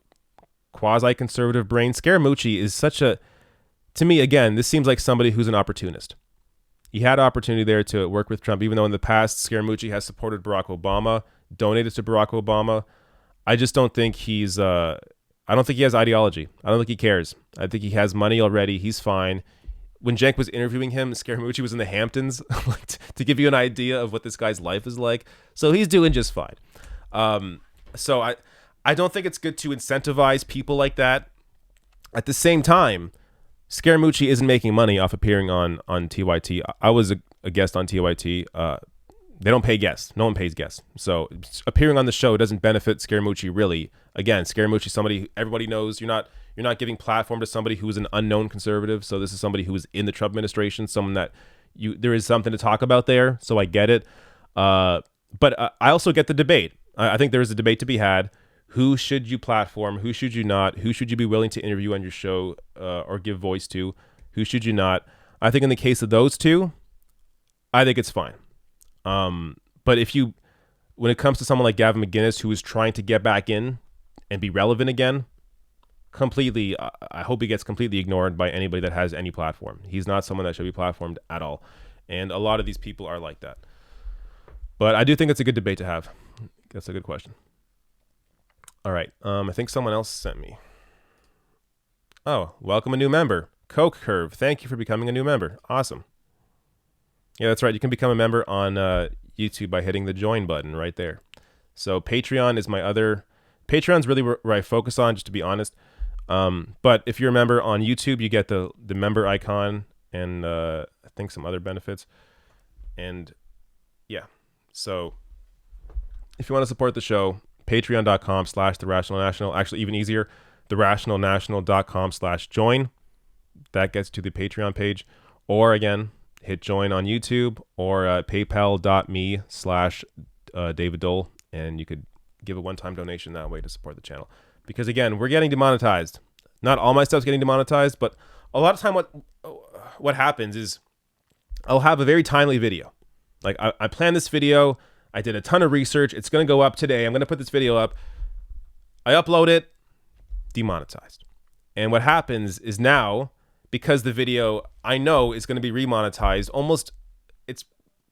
A: quasi-conservative brain. Scaramucci is to me, again, this seems like somebody who's an opportunist. He had opportunity there to work with Trump, even though in the past, Scaramucci has supported Barack Obama, donated to Barack Obama. I just don't think I don't think he has ideology. I don't think he cares. I think he has money already. He's fine. When Cenk was interviewing him, Scaramucci was in the Hamptons, to give you an idea of what this guy's life is like. So he's doing just fine. So I don't think it's good to incentivize people like that. At the same time, Scaramucci isn't making money off appearing on TYT. I was a guest on TYT. They don't pay guests. No one pays guests. So appearing on the show doesn't benefit Scaramucci really. Again, Scaramucci, somebody everybody knows. You're not giving platform to somebody who is an unknown conservative. So this is somebody who is in the Trump administration, someone that there is something to talk about there. So I get it. But I also get the debate. I think there is a debate to be had. Who should you platform? Who should you not? Who should you be willing to interview on your show or give voice to? Who should you not? I think in the case of those two, I think it's fine. But when it comes to someone like Gavin McInnes, who is trying to get back in and be relevant again, completely, I hope he gets completely ignored by anybody that has any platform. He's not someone that should be platformed at all. And a lot of these people are like that. But I do think it's a good debate to have. That's a good question. All right. I think someone else sent me. Oh, welcome a new member. Coke Curve. Thank you for becoming a new member. Awesome. Yeah, that's right. You can become a member on YouTube by hitting the join button right there. So Patreon is my other. Patreon's really where I focus on, just to be honest. But if you're a member on YouTube, you get the member icon and I think some other benefits. And yeah, so if you want to support the show, patreon.com/therationalnational. Actually, even easier, therationalnational.com/join. That gets to the Patreon page. Or again, hit join on YouTube or paypal.me/David Dole, and you could give a one-time donation that way to support the channel. Because again, we're getting demonetized. Not all my stuff's getting demonetized, but a lot of time what happens is I'll have a very timely video. Like I planned this video, I did a ton of research, it's going to go up today, I'm going to put this video up. I upload it, demonetized. And what happens is now, because the video I know is going to be remonetized, it's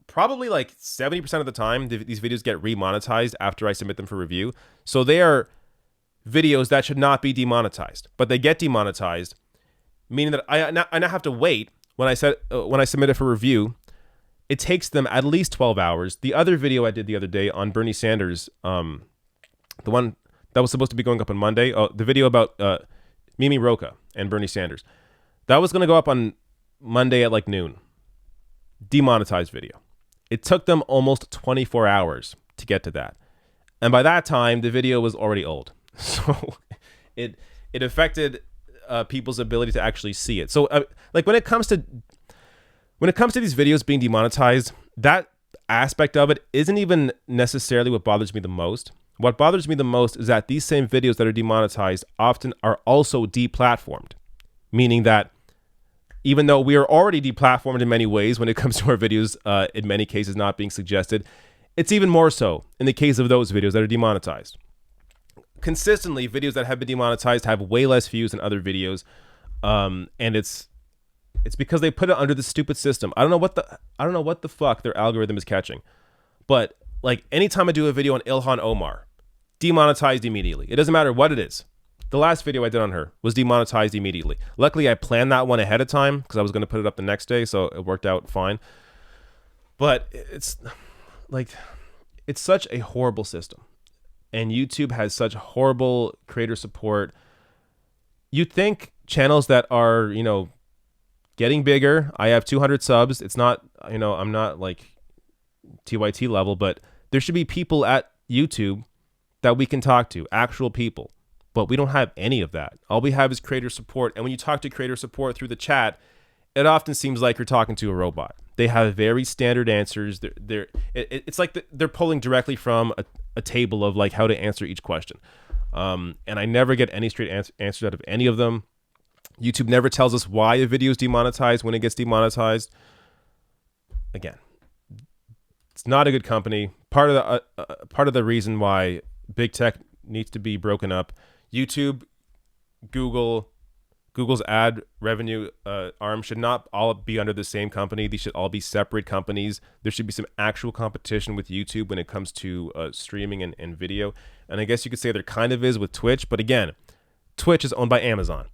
A: probably like 70% of the time these videos get remonetized after I submit them for review. So they are videos that should not be demonetized, but they get demonetized, meaning that I now have to wait when I submit it for review. It takes them at least 12 hours. The other video I did the other day on Bernie Sanders, the one that was supposed to be going up on Monday, the video about Mimi Rocha and Bernie Sanders, that was going to go up on Monday at like noon. Demonetized video. It took them almost 24 hours to get to that. And by that time, the video was already old. So it affected people's ability to actually see it. So like when it comes to these videos being demonetized, that aspect of it isn't even necessarily what bothers me the most. What bothers me the most is that these same videos that are demonetized often are also deplatformed, meaning that even though we are already deplatformed in many ways when it comes to our videos, in many cases not being suggested, it's even more so in the case of those videos that are demonetized. Consistently, videos that have been demonetized have way less views than other videos, and it's because they put it under the stupid system. I don't know what the fuck their algorithm is catching, but like anytime I do a video on Ilhan Omar, demonetized immediately. It doesn't matter what it is. The last video I did on her was demonetized immediately. Luckily, I planned that one ahead of time because I was going to put it up the next day, so it worked out fine. But it's such a horrible system. And YouTube has such horrible creator support. You'd think channels that are, getting bigger. I have 200 subs. It's not, I'm not like TYT level, but there should be people at YouTube that we can talk to, actual people. But we don't have any of that. All we have is creator support. And when you talk to creator support through the chat, it often seems like you're talking to a robot. They have very standard answers. It's like they're pulling directly from a table of like how to answer each question. And I never get any straight answers out of any of them. YouTube never tells us why a video is demonetized when it gets demonetized. Again, it's not a good company. Part of the reason why big tech needs to be broken up. YouTube, Google's ad revenue arm should not all be under the same company. These should all be separate companies. There should be some actual competition with YouTube when it comes to streaming and video. And I guess you could say there kind of is with Twitch. But again, Twitch is owned by Amazon.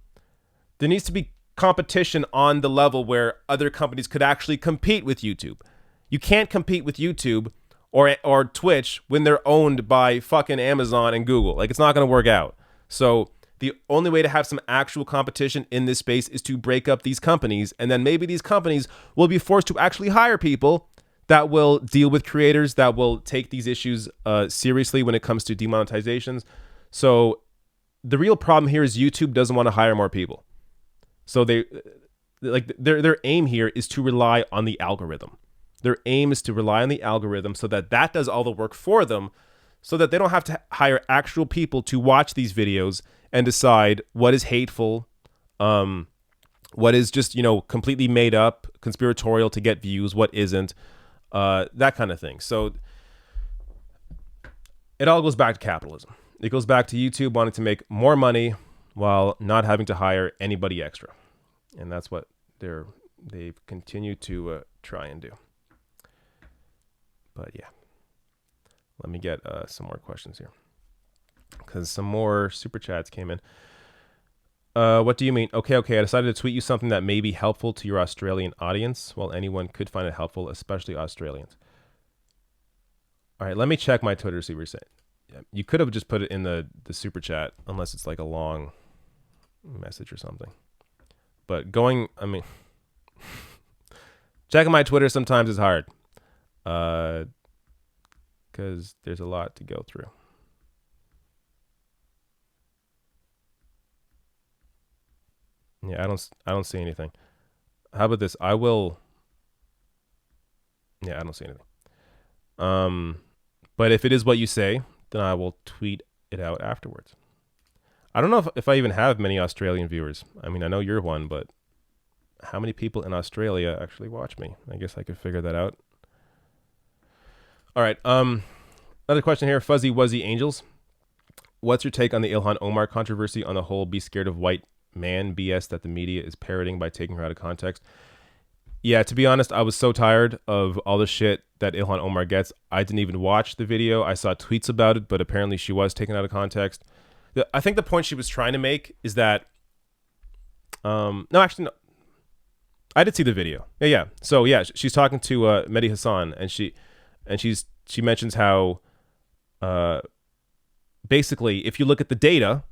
A: There needs to be competition on the level where other companies could actually compete with YouTube. You can't compete with YouTube or Twitch when they're owned by fucking Amazon and Google. Like, it's not going to work out. So the only way to have some actual competition in this space is to break up these companies, and then maybe these companies will be forced to actually hire people that will deal with creators, that will take these issues seriously when it comes to demonetizations. So the real problem here is YouTube doesn't want to hire more people. So their aim here is to rely on the algorithm. Their aim is to rely on the algorithm so that does all the work for them, so that they don't have to hire actual people to watch these videos and decide what is hateful, what is just, completely made up, conspiratorial to get views, what isn't, that kind of thing. So it all goes back to capitalism. It goes back to YouTube wanting to make more money while not having to hire anybody extra. And that's what they've continued to try and do. But yeah, let me get some more questions here, because some more super chats came in. What do you mean? Okay. I decided to tweet you something that may be helpful to your Australian audience. Well, anyone could find it helpful, especially Australians. All right, let me check my Twitter to see what you're saying. Yeah, you could have just put it in the super chat, unless it's like a long message or something. But checking my Twitter sometimes is hard, because there's a lot to go through. Yeah, I don't see anything. How about this? I don't see anything. But if it is what you say, then I will tweet it out afterwards. I don't know if I even have many Australian viewers. I mean, I know you're one, but how many people in Australia actually watch me? I guess I could figure that out. All right. Another question here. Fuzzy Wuzzy Angels. What's your take on the Ilhan Omar controversy on the whole be scared of white man BS that the media is parroting by taking her out of context? Yeah, to be honest, I was so tired of all the shit that Ilhan Omar gets. I didn't even watch the video. I saw tweets about it, but apparently she was taken out of context. I think the point she was trying to make is that, no. I did see the video. Yeah. So yeah, she's talking to Mehdi Hassan, and she mentions how, basically, if you look at the data,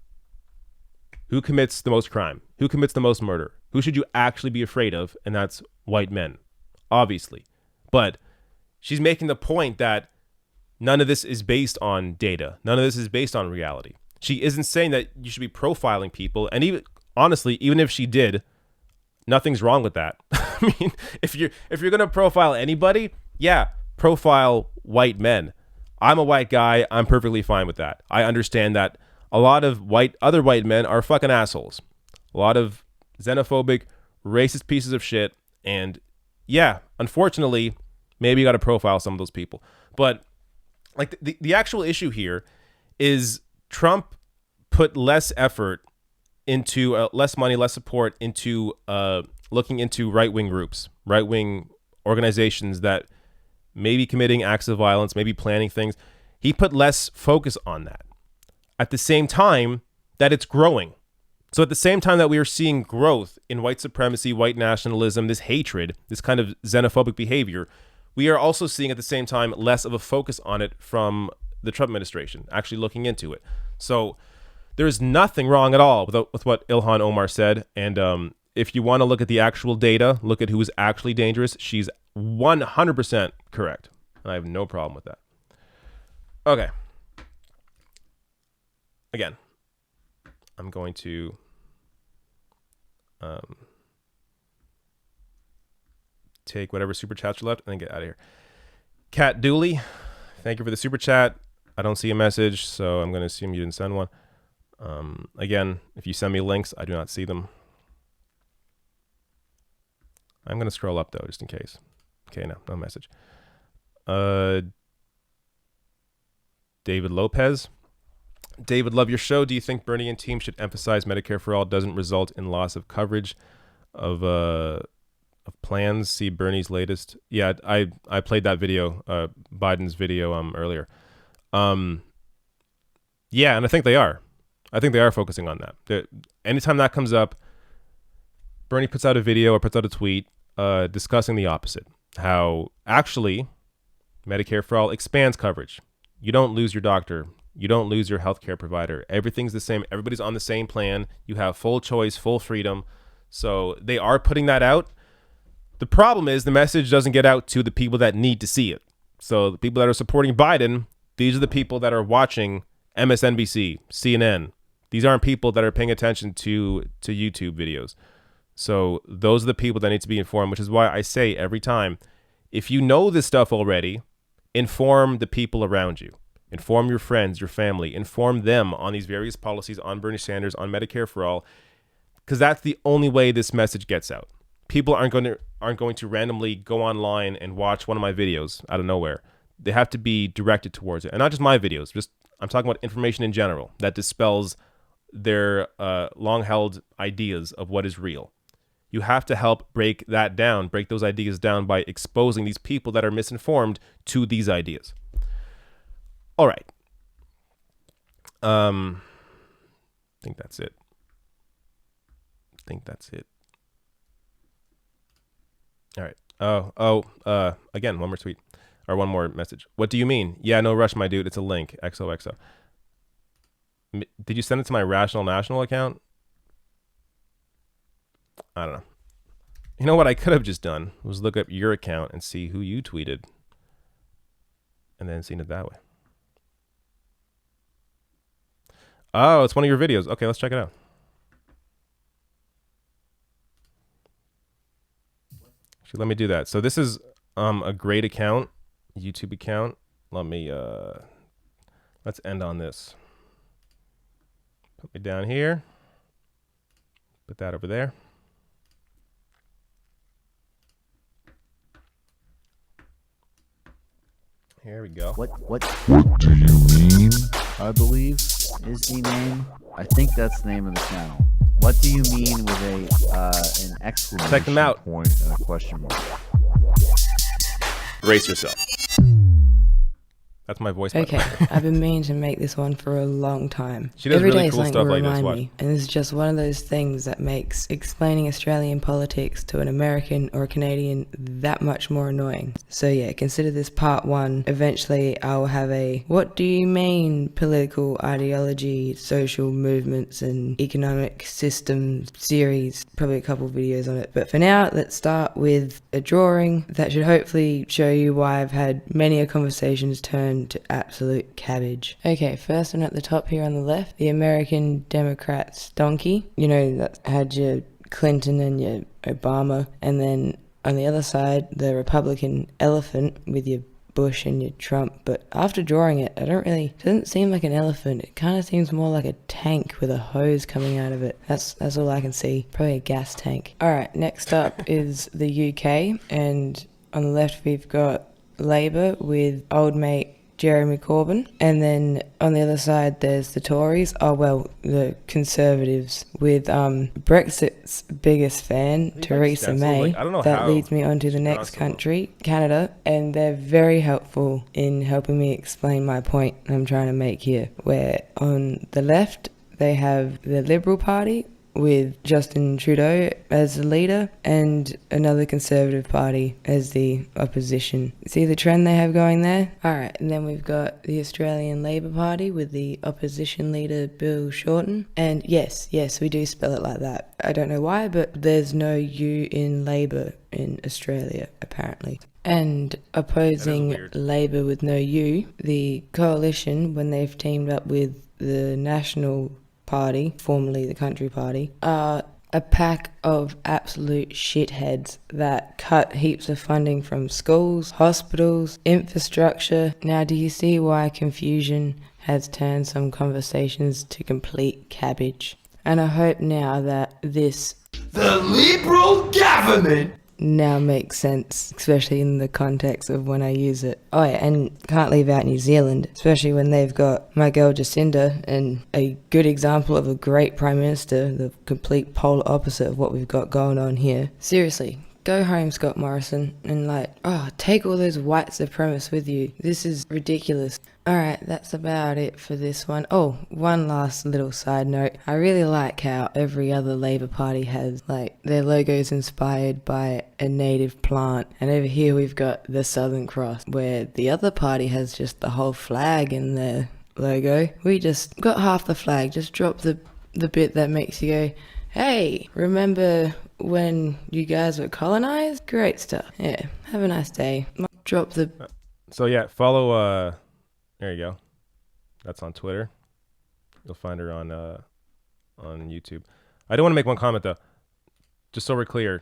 A: who commits the most crime? Who commits the most murder? Who should you actually be afraid of? And that's white men, obviously. But she's making the point that none of this is based on data. None of this is based on reality. She isn't saying that you should be profiling people. And even honestly, even if she did, nothing's wrong with that. I mean, if you're going to profile anybody, yeah, profile white men. I'm a white guy. I'm perfectly fine with that. I understand that a lot of other white men are fucking assholes. A lot of xenophobic, racist pieces of shit. And yeah, unfortunately, maybe you got to profile some of those people. But like the actual issue here is Trump put less effort into less money, less support into looking into right-wing groups, right-wing organizations that may be committing acts of violence, maybe planning things. He put less focus on that. At the same time that it's growing. So at the same time that we are seeing growth in white supremacy, white nationalism, this hatred, this kind of xenophobic behavior, we are also seeing at the same time less of a focus on it from the Trump administration, actually looking into it. So there's nothing wrong at all with what Ilhan Omar said. And if you want to look at the actual data, look at who is actually dangerous, she's 100% correct. And I have no problem with that. Okay. Again, I'm going to take whatever super chats are left and then get out of here. Kat Dooley, thank you for the super chat. I don't see a message, so I'm going to assume you didn't send one. Again, if you send me links, I do not see them. I'm going to scroll up, though, just in case. Okay, no message. David Lopez. David, love your show. Do you think Bernie and team should emphasize Medicare for All doesn't result in loss of coverage of plans? See Bernie's latest. Yeah, I played that video, Biden's video earlier. Yeah, and I think they are. I think they are focusing on that. Anytime that comes up, Bernie puts out a video or puts out a tweet discussing the opposite. How actually Medicare for All expands coverage. You don't lose your doctor. You don't lose your healthcare provider. Everything's the same. Everybody's on the same plan. You have full choice, full freedom. So they are putting that out. The problem is the message doesn't get out to the people that need to see it. So the people that are supporting Biden, these are the people that are watching MSNBC, CNN. These aren't people that are paying attention to YouTube videos. So those are the people that need to be informed, which is why I say every time, if you know this stuff already, inform the people around you. Inform your friends, your family. Inform them on these various policies, on Bernie Sanders, on Medicare for All, because that's the only way this message gets out. People aren't going to randomly go online and watch one of my videos out of nowhere. They have to be directed towards it, and not just my videos. Just I'm talking about information in general that dispels their long-held ideas of what is real. You have to help break that down, break those ideas down by exposing these people that are misinformed to these ideas. All right. I think that's it. All right. Again, one more tweet or one more message. What do you mean? Yeah, no rush, my dude. It's a link. XOXO. Did you send it to my Rational National account? I don't know. You know what I could have just done was look up your account and see who you tweeted and then seen it that way. Oh, it's one of your videos. Okay, let's check it out. Actually, let me do that. So this is a great account, YouTube account. Let me let's end on this. Put me down here. Put that over there. Here we go.
N: What do you mean? I believe is the name. I think that's the name of the channel. What do you mean with an exclamation
A: Check them out.
N: point and a question mark?
A: Brace yourself. That's my voice.
O: Okay, I've been meaning to make this one for a long time.
A: She does
O: Every
A: really
O: day
A: cool
O: something
A: stuff
O: will
A: like this.
O: remind
A: Watch.
O: me, and this is just one of those things that makes explaining Australian politics to an American or a Canadian that much more annoying. So yeah, consider this part one. Eventually I'll have a what do you mean political ideology, social movements and economic system series, probably a couple videos on it. But for now, let's start with a drawing that should hopefully show you why I've had many a conversations turn to absolute cabbage. Okay, first one at the top here on the left, the American Democrats donkey. You know, that had your Clinton and your Obama, and then on the other side, the Republican elephant with your Bush and your Trump. But after drawing it, it doesn't seem like an elephant. It kind of seems more like a tank with a hose coming out of it. That's all I can see. Probably a gas tank. All right, next up is the UK, and on the left we've got Labour with old mate Jeremy Corbyn, and then on the other side there's the Tories, the Conservatives with Brexit's biggest fan, Theresa May.
A: I don't know
O: that
A: how
O: leads me on to the next country, Canada, and they're very helpful in helping me explain my point I'm trying to make here, where on the left they have the Liberal Party with Justin Trudeau as the leader and another Conservative Party as the opposition. See the trend they have going there? Alright, and then we've got the Australian Labor Party with the opposition leader Bill Shorten. And yes, we do spell it like that. I don't know why, but there's no U in Labor in Australia, apparently. And opposing Labor with no U, the coalition, when they've teamed up with the National Party, formerly the Country Party, are a pack of absolute shitheads that cut heaps of funding from schools, hospitals, infrastructure. Now, do you see why confusion has turned some conversations to complete cabbage? And I hope now that the Liberal government now makes sense, especially in the context of when I use it. Oh yeah, and can't leave out New Zealand, especially when they've got my girl Jacinda, and a good example of a great Prime Minister, the complete polar opposite of what we've got going on here. Seriously, go home, Scott Morrison, and take all those white supremacists with you. This is ridiculous. All right, that's about it for this one. Oh, one last little side note. I really like how every other Labour Party has, like, their logos inspired by a native plant. And over here we've got the Southern Cross, where the other party has just the whole flag in their logo. We just got half the flag. Just drop the bit that makes you go, hey, remember when you guys were colonized? Great stuff. Yeah, have a nice day. Drop the...
A: So yeah, follow... There you go. That's on Twitter. You'll find her on YouTube. I do want to make one comment though, just so we're clear.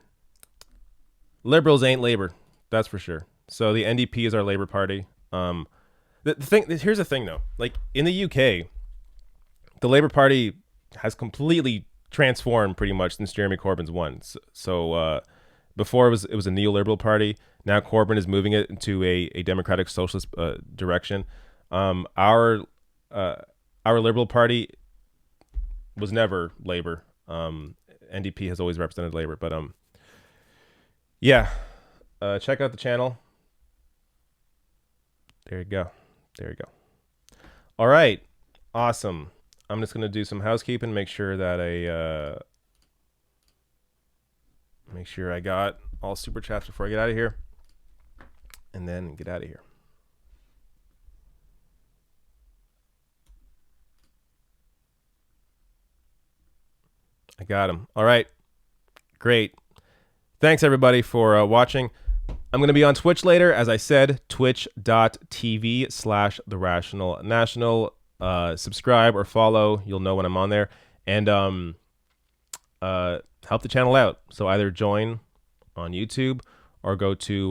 A: Liberals ain't Labor, that's for sure. So the NDP is our Labor Party. Here's the thing though. Like in the UK, the Labor Party has completely transformed pretty much since Jeremy Corbyn's won. So before it was a neoliberal party. Now Corbyn is moving it into a democratic socialist direction. Our Liberal Party was never Labor. NDP has always represented Labor, but yeah. Check out the channel. There you go. All right, awesome. I'm just gonna do some housekeeping, make sure that I got all super chats before I get out of here, and then get out of here. I got him. All right. Great. Thanks, everybody, for watching. I'm going to be on Twitch later. As I said, twitch.tv/The Rational National. Subscribe or follow. You'll know when I'm on there. And help the channel out. So either join on YouTube or go to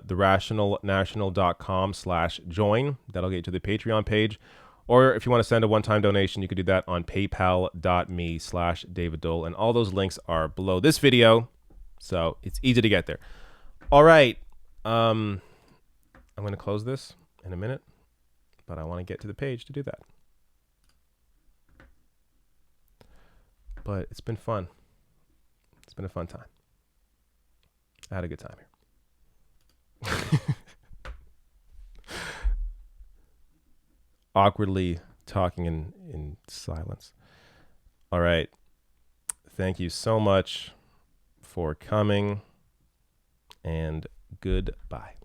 A: therationalnational.com/join. That'll get you to the Patreon page. Or if you want to send a one-time donation, you can do that on paypal.me/David Dole. And all those links are below this video. So it's easy to get there. All right. I'm going to close this in a minute, but I want to get to the page to do that. But it's been fun. It's been a fun time. I had a good time here. Awkwardly talking in silence. All right. Thank you so much for coming, and goodbye.